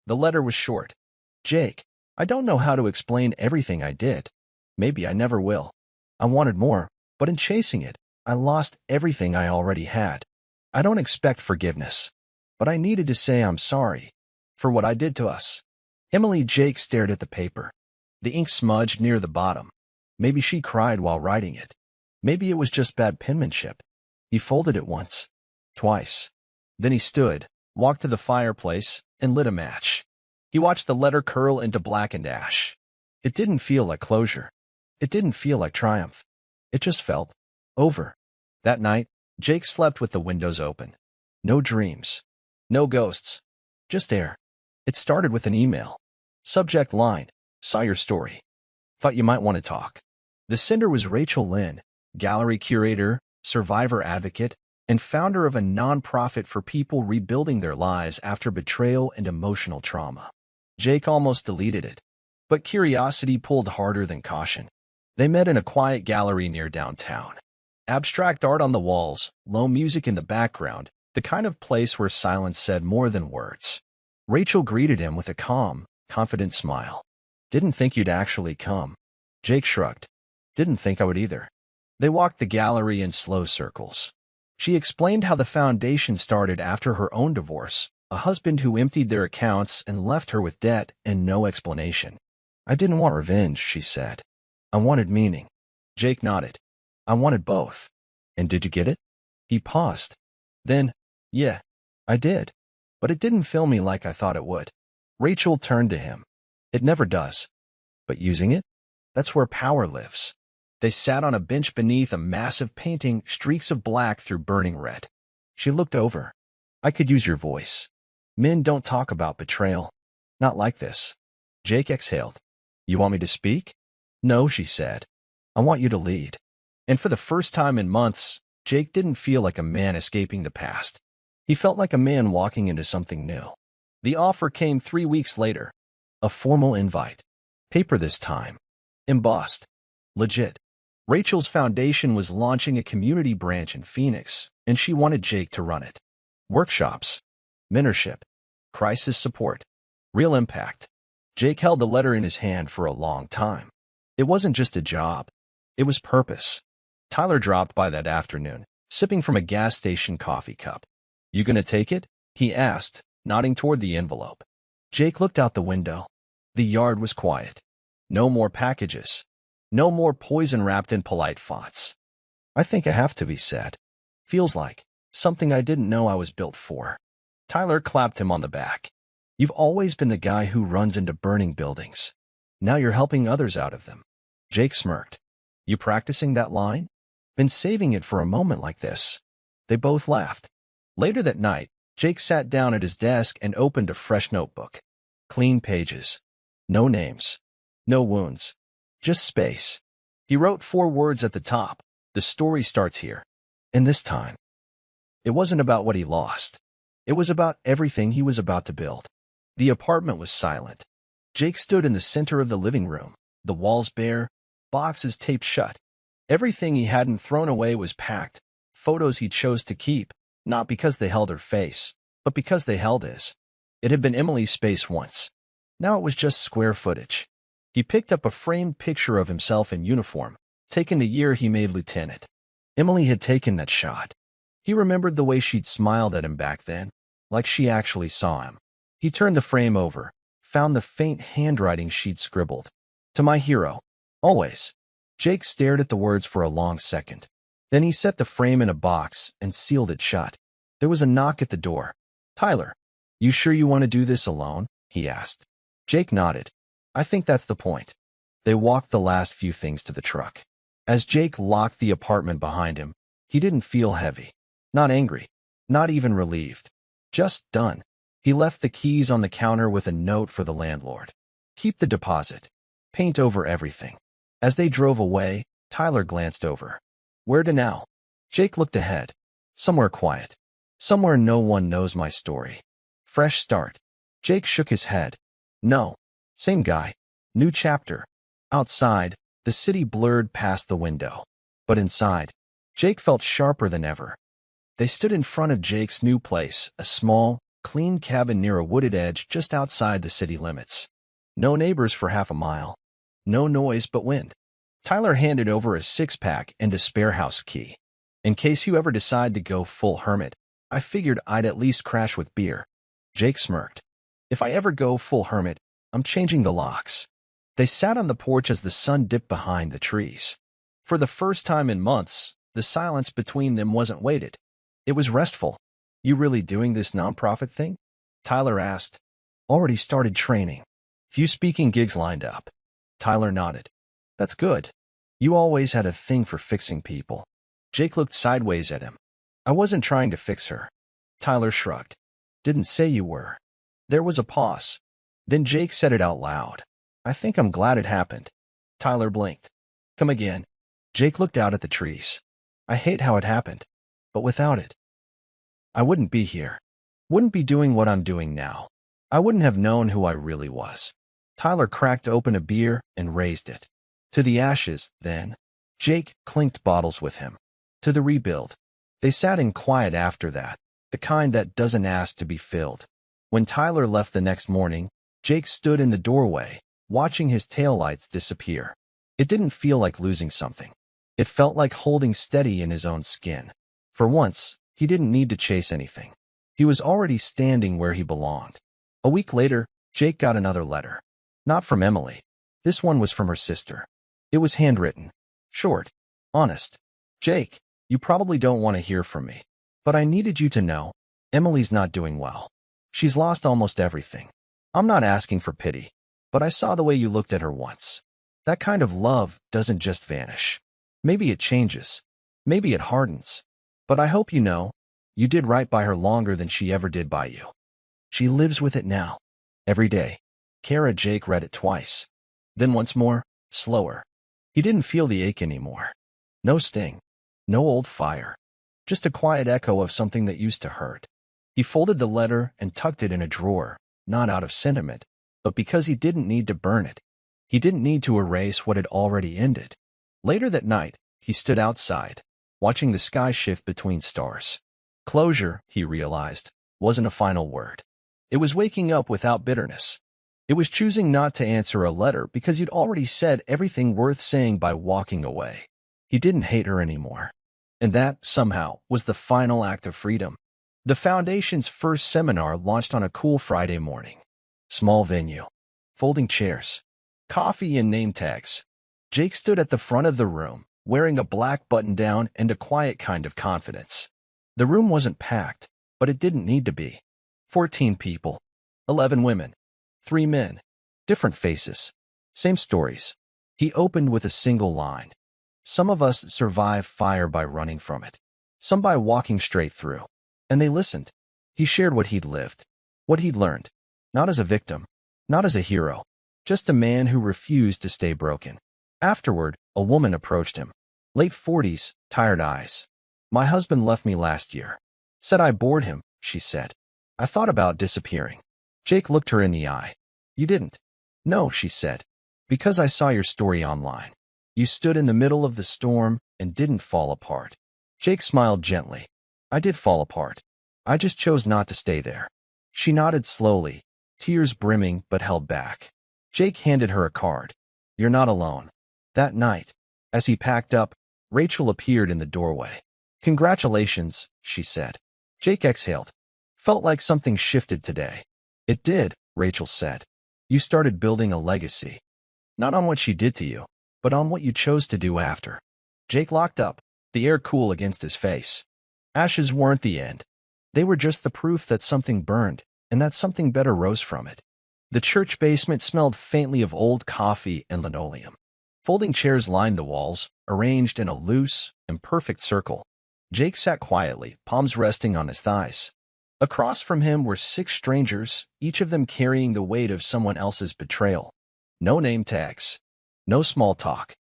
The letter was short. Jake, I don't know how to explain everything I did. Maybe I never will. I wanted more, but in chasing it, I lost everything I already had. I don't expect forgiveness, but I needed to say I'm sorry for what I did to us. Emily. Jake stared at the paper. The ink smudged near the bottom. Maybe she cried while writing it. Maybe it was just bad penmanship. He folded it once, twice. Then he stood, walked to the fireplace, and lit a match. He watched the letter curl into blackened ash. It didn't feel like closure. It didn't feel like triumph. It just felt over. That night, Jake slept with the windows open. No dreams. No ghosts. Just air. It started with an email. Subject line, saw your story. Thought you might want to talk. The sender was Rachel Lynn, gallery curator, survivor advocate, and founder of a nonprofit for people rebuilding their lives after betrayal and emotional trauma. Jake almost deleted it, but curiosity pulled harder than caution. They met in a quiet gallery near downtown. Abstract art on the walls, low music in the background, the kind of place where silence said more than words. Rachel greeted him with a calm, confident smile. Didn't think you'd actually come. Jake shrugged. Didn't think I would either. They walked the gallery in slow circles. She explained how the foundation started after her own divorce, a husband who emptied their accounts and left her with debt and no explanation. I didn't want revenge, she said. I wanted meaning. Jake nodded. I wanted both. And did you get it? He paused. Then, yeah, I did. But it didn't fill me like I thought it would. Rachel turned to him. It never does. But using it? That's where power lives. They sat on a bench beneath a massive painting, streaks of black through burning red. She looked over. I could use your voice. Men don't talk about betrayal. Not like this. Jake exhaled. You want me to speak? No, she said. I want you to lead. And for the first time in months, Jake didn't feel like a man escaping the past. He felt like a man walking into something new. The offer came 3 weeks later. A formal invite. Paper this time. Embossed. Legit. Rachel's foundation was launching a community branch in Phoenix, and she wanted Jake to run it. Workshops. Mentorship. Crisis support. Real impact. Jake held the letter in his hand for a long time. It wasn't just a job. It was purpose. Tyler dropped by that afternoon, sipping from a gas station coffee cup. You gonna take it? He asked, nodding toward the envelope. Jake looked out the window. The yard was quiet. No more packages. No more poison wrapped in polite fonts. I think I have to, be said. Feels like something I didn't know I was built for. Tyler clapped him on the back. You've always been the guy who runs into burning buildings. Now you're helping others out of them. Jake smirked. You practicing that line? Been saving it for a moment like this. They both laughed. Later that night, Jake sat down at his desk and opened a fresh notebook. Clean pages. No names. No wounds. Just space. He wrote 4 words at the top. The story starts here. And this time, it wasn't about what he lost. It was about everything he was about to build. The apartment was silent. Jake stood in the center of the living room, the walls bare, boxes taped shut. Everything he hadn't thrown away was packed, photos he chose to keep, not because they held her face, but because they held his. It had been Emily's space once. Now it was just square footage. He picked up a framed picture of himself in uniform, taken the year he made lieutenant. Emily had taken that shot. He remembered the way she'd smiled at him back then, like she actually saw him. He turned the frame over, found the faint handwriting she'd scribbled. To my hero. Always. Jake stared at the words for a long second. Then he set the frame in a box and sealed it shut. There was a knock at the door. "Tyler, you sure you want to do this alone?" he asked. Jake nodded. "I think that's the point." They walked the last few things to the truck. As Jake locked the apartment behind him, he didn't feel heavy. Not angry. Not even relieved. Just done. He left the keys on the counter with a note for the landlord. "Keep the deposit. Paint over everything." As they drove away, Tyler glanced over. "Where to now?" Jake looked ahead. "Somewhere quiet. Somewhere no one knows my story. Fresh start." Jake shook his head. "No. Same guy. New chapter." Outside, the city blurred past the window. But inside, Jake felt sharper than ever. They stood in front of Jake's new place, a small, clean cabin near a wooded edge just outside the city limits. No neighbors for half a mile. No noise but wind. Tyler handed over a six-pack and a spare house key. "In case you ever decide to go full hermit, I figured I'd at least crash with beer." Jake smirked. "If I ever go full hermit, I'm changing the locks." They sat on the porch as the sun dipped behind the trees. For the first time in months, the silence between them wasn't weighted. It was restful. "You really doing this nonprofit thing?" Tyler asked. "Already started training. Few speaking gigs lined up." Tyler nodded. "That's good. You always had a thing for fixing people." Jake looked sideways at him. "I wasn't trying to fix her." Tyler shrugged. "Didn't say you were." There was a pause. Then Jake said it out loud. "I think I'm glad it happened." Tyler blinked. "Come again." Jake looked out at the trees. "I hate how it happened. But without it, I wouldn't be here. Wouldn't be doing what I'm doing now. I wouldn't have known who I really was." Tyler cracked open a beer and raised it. "To the ashes, then." Jake clinked bottles with him. "To the rebuild." They sat in quiet after that, the kind that doesn't ask to be filled. When Tyler left the next morning, Jake stood in the doorway, watching his taillights disappear. It didn't feel like losing something. It felt like holding steady in his own skin. For once, he didn't need to chase anything. He was already standing where he belonged. A week later, Jake got another letter. Not from Emily. This one was from her sister. It was handwritten. Short. Honest. "Jake, you probably don't want to hear from me. But I needed you to know, Emily's not doing well. She's lost almost everything. I'm not asking for pity, but I saw the way you looked at her once. That kind of love doesn't just vanish. Maybe it changes. Maybe it hardens. But I hope you know, you did right by her longer than she ever did by you. She lives with it now. Every day." Kara. Jake read it twice. Then once more, slower. He didn't feel the ache anymore. No sting. No old fire. Just a quiet echo of something that used to hurt. He folded the letter and tucked it in a drawer, not out of sentiment, but because he didn't need to burn it. He didn't need to erase what had already ended. Later that night, he stood outside, watching the sky shift between stars. Closure, he realized, wasn't a final word. It was waking up without bitterness. It was choosing not to answer a letter because you'd already said everything worth saying by walking away. He didn't hate her anymore. And that, somehow, was the final act of freedom. The Foundation's first seminar launched on a cool Friday morning. Small venue. Folding chairs. Coffee and name tags. Jake stood at the front of the room, wearing a black button-down and a quiet kind of confidence. The room wasn't packed, but it didn't need to be. 14 people. 11 women. 3 men. Different faces. Same stories. He opened with a single line. "Some of us survive fire by running from it. Some by walking straight through." And they listened. He shared what he'd lived. What he'd learned. Not as a victim. Not as a hero. Just a man who refused to stay broken. Afterward, a woman approached him. Late 40s, tired eyes. "My husband left me last year. Said I bored him," she said. "I thought about disappearing." Jake looked her in the eye. "You didn't." "No," she said. "Because I saw your story online. You stood in the middle of the storm and didn't fall apart." Jake smiled gently. "I did fall apart. I just chose not to stay there." She nodded slowly, tears brimming but held back. Jake handed her a card. "You're not alone." That night, as he packed up, Rachel appeared in the doorway. "Congratulations," she said. Jake exhaled. Felt like something shifted today. "It did," Rachel said. "You started building a legacy. Not on what she did to you, but on what you chose to do after." Jake locked up. the air cool against his face. Ashes weren't the end. They were just the proof that something burned, and that something better rose from it. The church basement smelled faintly of old coffee and linoleum. Folding chairs lined the walls, arranged in a loose, imperfect circle. Jake sat quietly, palms resting on his thighs. Across from him were 6 strangers, each of them carrying the weight of someone else's betrayal. No name tags. No small talk.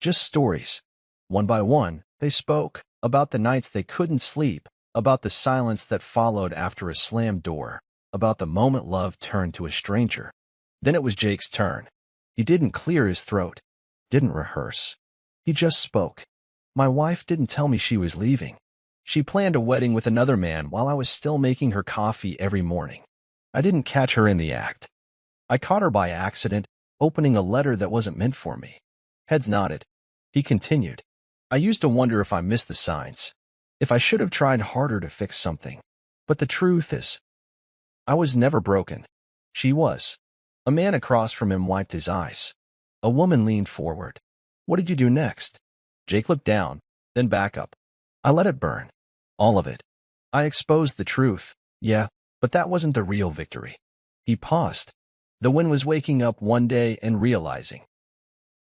Just stories. One by one, they spoke about the nights they couldn't sleep, about the silence that followed after a slammed door, about the moment love turned to a stranger. Then it was Jake's turn. He didn't clear his throat, didn't rehearse. He just spoke. My wife didn't tell me she was leaving. She planned a wedding with another man while I was still making her coffee every morning. I didn't catch her in the act. I caught her by accident, opening a letter that wasn't meant for me. Heads nodded. He continued. I used to wonder if I missed the signs, if I should have tried harder to fix something. But the truth is, I was never broken. She was. A man across from him wiped his eyes. A woman leaned forward. What did you do next? Jake looked down, then back up. I let it burn. All of it. I exposed the truth. Yeah, but that wasn't the real victory. He paused. The wind was waking up one day and realizing.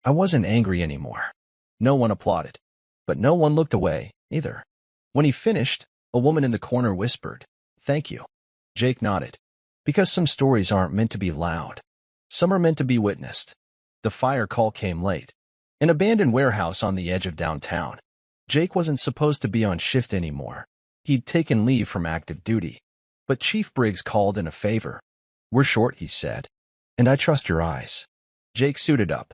I wasn't angry anymore. No one applauded. But no one looked away, either. When he finished, a woman in the corner whispered, Thank you. Jake nodded. Because some stories aren't meant to be loud. Some are meant to be witnessed. The fire call came late. An abandoned warehouse on the edge of downtown. Jake wasn't supposed to be on shift anymore. He'd taken leave from active duty. But Chief Briggs called in a favor. We're short, he said. And I trust your eyes. Jake suited up.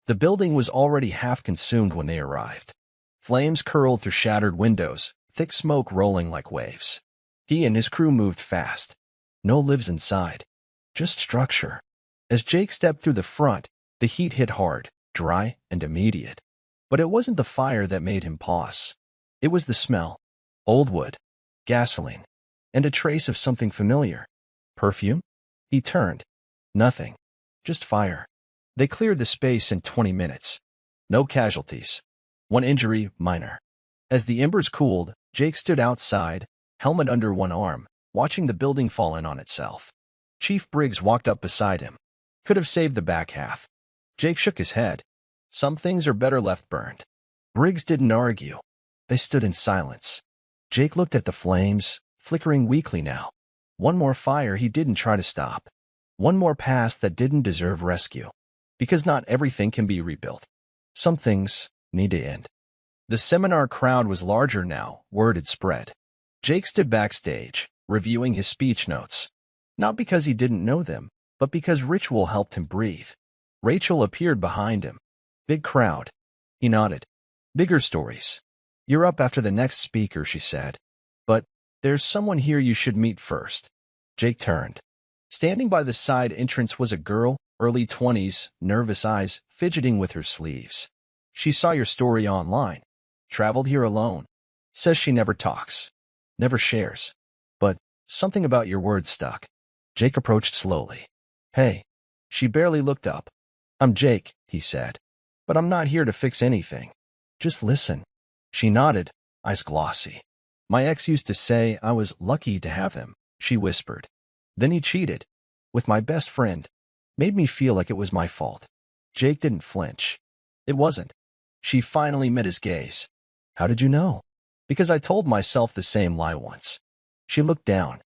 The building was already half consumed when they arrived. Flames curled through shattered windows, thick smoke rolling like waves. He and his crew moved fast. No lives inside. Just structure. As Jake stepped through the front, the heat hit hard, dry, and immediate. But it wasn't the fire that made him pause. It was the smell. Old wood. Gasoline. And a trace of something familiar. Perfume? He turned. Nothing. Just fire. They cleared the space in 20 minutes. No casualties. One injury, minor. As the embers cooled, Jake stood outside, helmet under one arm, watching the building fall in on itself. Chief Briggs walked up beside him. Could have saved the back half. Jake shook his head. Some things are better left burned. Briggs didn't argue. They stood in silence. Jake looked at the flames, flickering weakly now. One more fire he didn't try to stop. One more past that didn't deserve rescue. Because not everything can be rebuilt. Some things need to end. The seminar crowd was larger now, word had spread. Jake stood backstage, reviewing his speech notes. Not because he didn't know them, but because ritual helped him breathe. Rachel appeared behind him. Big crowd. He nodded. Bigger stories. You're up after the next speaker, she said. But there's someone here you should meet first. Jake turned. Standing by the side entrance was a girl, early 20s, nervous eyes, fidgeting with her sleeves. She saw your story online. Traveled here alone. Says she never talks. Never shares. But something about your words stuck. Jake approached slowly. Hey. She barely looked up. I'm Jake, he said. But I'm not here to fix anything. Just listen. She nodded, eyes glossy. My ex used to say I was lucky to have him, she whispered. Then he cheated. With my best friend. Made me feel like it was my fault. Jake didn't flinch. It wasn't. She finally met his gaze. How did you know? Because I told myself the same lie once. She looked down.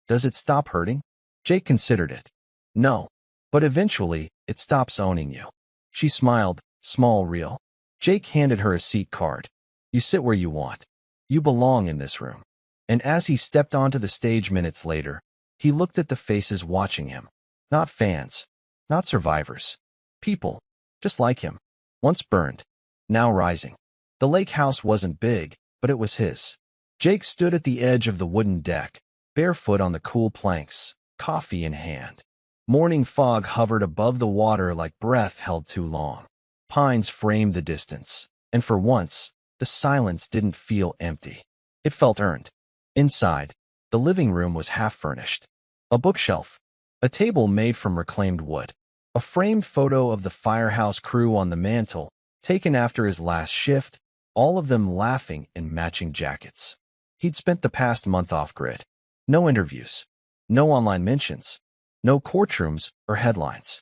Does it stop hurting? Jake considered it. No. But eventually, it stops owning you. She smiled, small, real. Jake handed her a seat card. You sit where you want. You belong in this room. And as he stepped onto the stage minutes later, he looked at the faces watching him. Not fans. Not survivors. People. Just like him. Once burned. Now rising. The lake house wasn't big, but it was his. Jake stood at the edge of the wooden deck, barefoot on the cool planks, coffee in hand. Morning fog hovered above the water like breath held too long. Pines framed the distance, and for once, the silence didn't feel empty. It felt earned. Inside, the living room was half-furnished. A bookshelf, a table made from reclaimed wood, a framed photo of the firehouse crew on the mantel, taken after his last shift, all of them laughing in matching jackets. He'd spent the past month off-grid. No interviews, no online mentions, no courtrooms or headlines.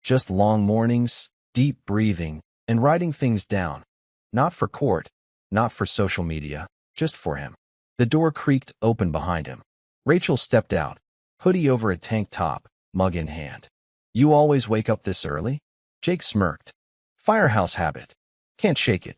Just long mornings, deep breathing, and writing things down. Not for court, not for social media, just for him. The door creaked open behind him. Rachel stepped out, hoodie over a tank top, mug in hand. "You always wake up this early?" Jake smirked. "Firehouse habit. Can't shake it."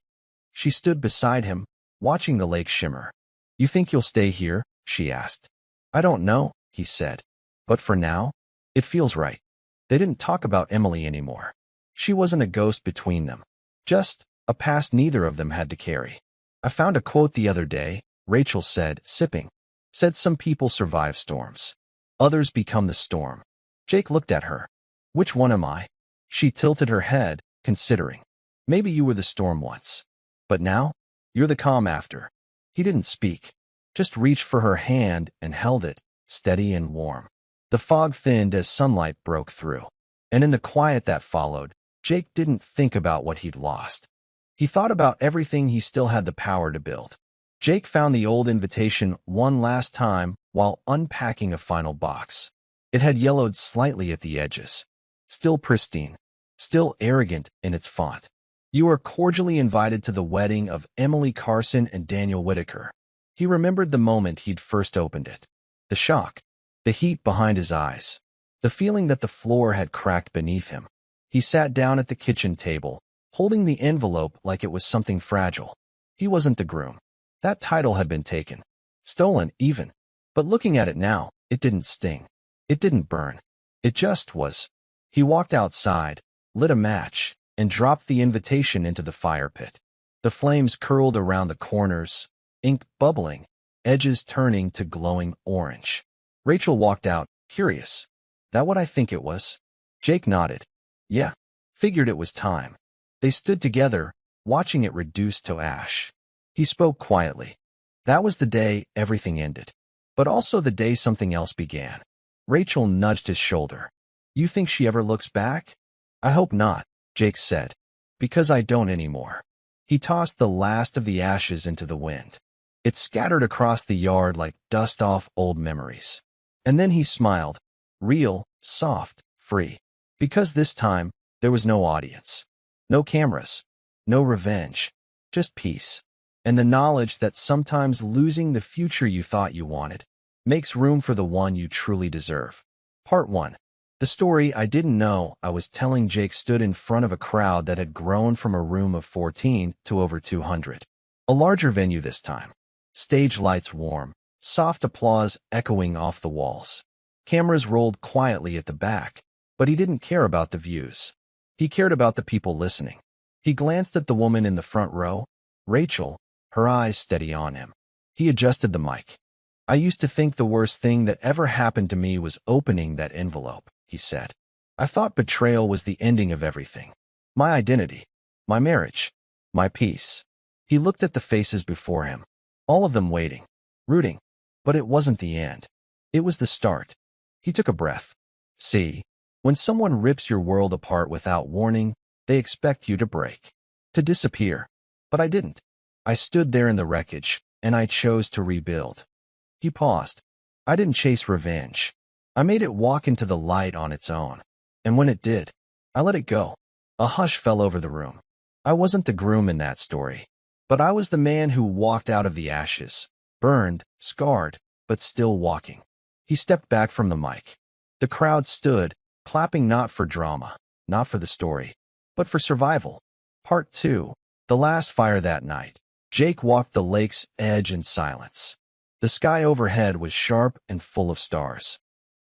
She stood beside him, watching the lake shimmer. "You think you'll stay here?" she asked. "I don't know," he said. "But for now, it feels right." They didn't talk about Emily anymore. She wasn't a ghost between them. Just a past neither of them had to carry. "I found a quote the other day," Rachel said, sipping. "Said some people survive storms. Others become the storm." Jake looked at her. "Which one am I?" She tilted her head, considering. "Maybe you were the storm once. But now, you're the calm after." He didn't speak, just reached for her hand and held it, steady and warm. The fog thinned as sunlight broke through. And in the quiet that followed, Jake didn't think about what he'd lost. He thought about everything he still had the power to build. Jake found the old invitation one last time while unpacking a final box. It had yellowed slightly at the edges. Still pristine, still arrogant in its font. "You are cordially invited to the wedding of Emily Carson and Daniel Whitaker." He remembered the moment he'd first opened it. The shock, the heat behind his eyes, the feeling that the floor had cracked beneath him. He sat down at the kitchen table, holding the envelope like it was something fragile. He wasn't the groom. That title had been taken. Stolen, even. But looking at it now, it didn't sting. It didn't burn. It just was. He walked outside, lit a match, and dropped the invitation into the fire pit. The flames curled around the corners, ink bubbling, edges turning to glowing orange. Rachel walked out, curious. "That what I think it was?" Jake nodded. "Yeah. Figured it was time." They stood together, watching it reduce to ash. He spoke quietly. That was the day everything ended. But also the day something else began. Rachel nudged his shoulder. "You think she ever looks back?" "I hope not," Jake said. "Because I don't anymore." He tossed the last of the ashes into the wind. It scattered across the yard like dust off old memories. And then he smiled. Real, soft, free. Because this time, there was no audience. No cameras. No revenge. Just peace. And the knowledge that sometimes losing the future you thought you wanted makes room for the one you truly deserve. Part 1. The story I didn't know I was telling. Jake stood in front of a crowd that had grown from a room of 14 to over 200. A larger venue this time. Stage lights warm, soft applause echoing off the walls. Cameras rolled quietly at the back, but he didn't care about the views. He cared about the people listening. He glanced at the woman in the front row, Rachel, her eyes steady on him. He adjusted the mic. "I used to think the worst thing that ever happened to me was opening that envelope," he said. "I thought betrayal was the ending of everything. My identity, my marriage, my peace." He looked at the faces before him, all of them waiting, rooting. But it wasn't the end. It was the start. He took a breath. See, when someone rips your world apart without warning, they expect you to break, to disappear. But I didn't. I stood there in the wreckage, and I chose to rebuild. He paused. "I didn't chase revenge. I made it walk into the light on its own. And when it did, I let it go." A hush fell over the room. I wasn't the groom in that story, but I was the man who walked out of the ashes, burned, scarred, but still walking. He stepped back from the mic. The crowd stood, clapping not for drama, not for the story, but for survival. Part 2. The last fire that night. Jake walked the lake's edge in silence. The sky overhead was sharp and full of stars.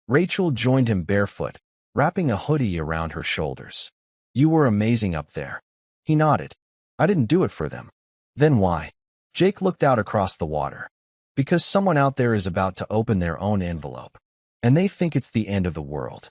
Rachel joined him barefoot, wrapping a hoodie around her shoulders. "You were amazing up there." He nodded. "I didn't do it for them." "Then why?" Jake looked out across the water. "Because someone out there is about to open their own envelope, and they think it's the end of the world."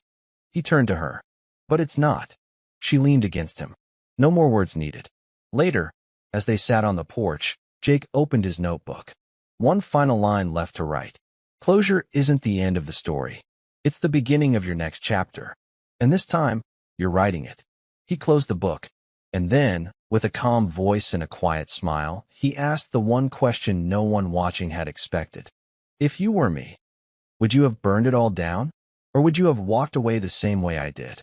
He turned to her. "But it's not." She leaned against him. No more words needed. Later, as they sat on the porch, Jake opened his notebook. One final line left to write. "Closure isn't the end of the story. It's the beginning of your next chapter. And this time, you're writing it." He closed the book, and then, With a calm voice and a quiet smile, he asked the one question no one watching had expected. If you were me, would you have burned it all down? Or would you have walked away the same way I did?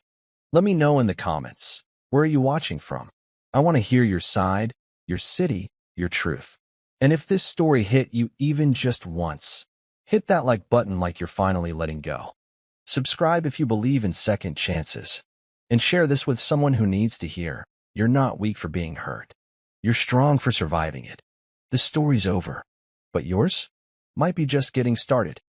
Let me know in the comments. Where are you watching from? I want to hear your side, your city, your truth. And if this story hit you even just once, hit that like button like you're finally letting go. Subscribe if you believe in second chances. And share this with someone who needs to hear. You're not weak for being hurt. You're strong for surviving it. The story's over. But yours might be just getting started.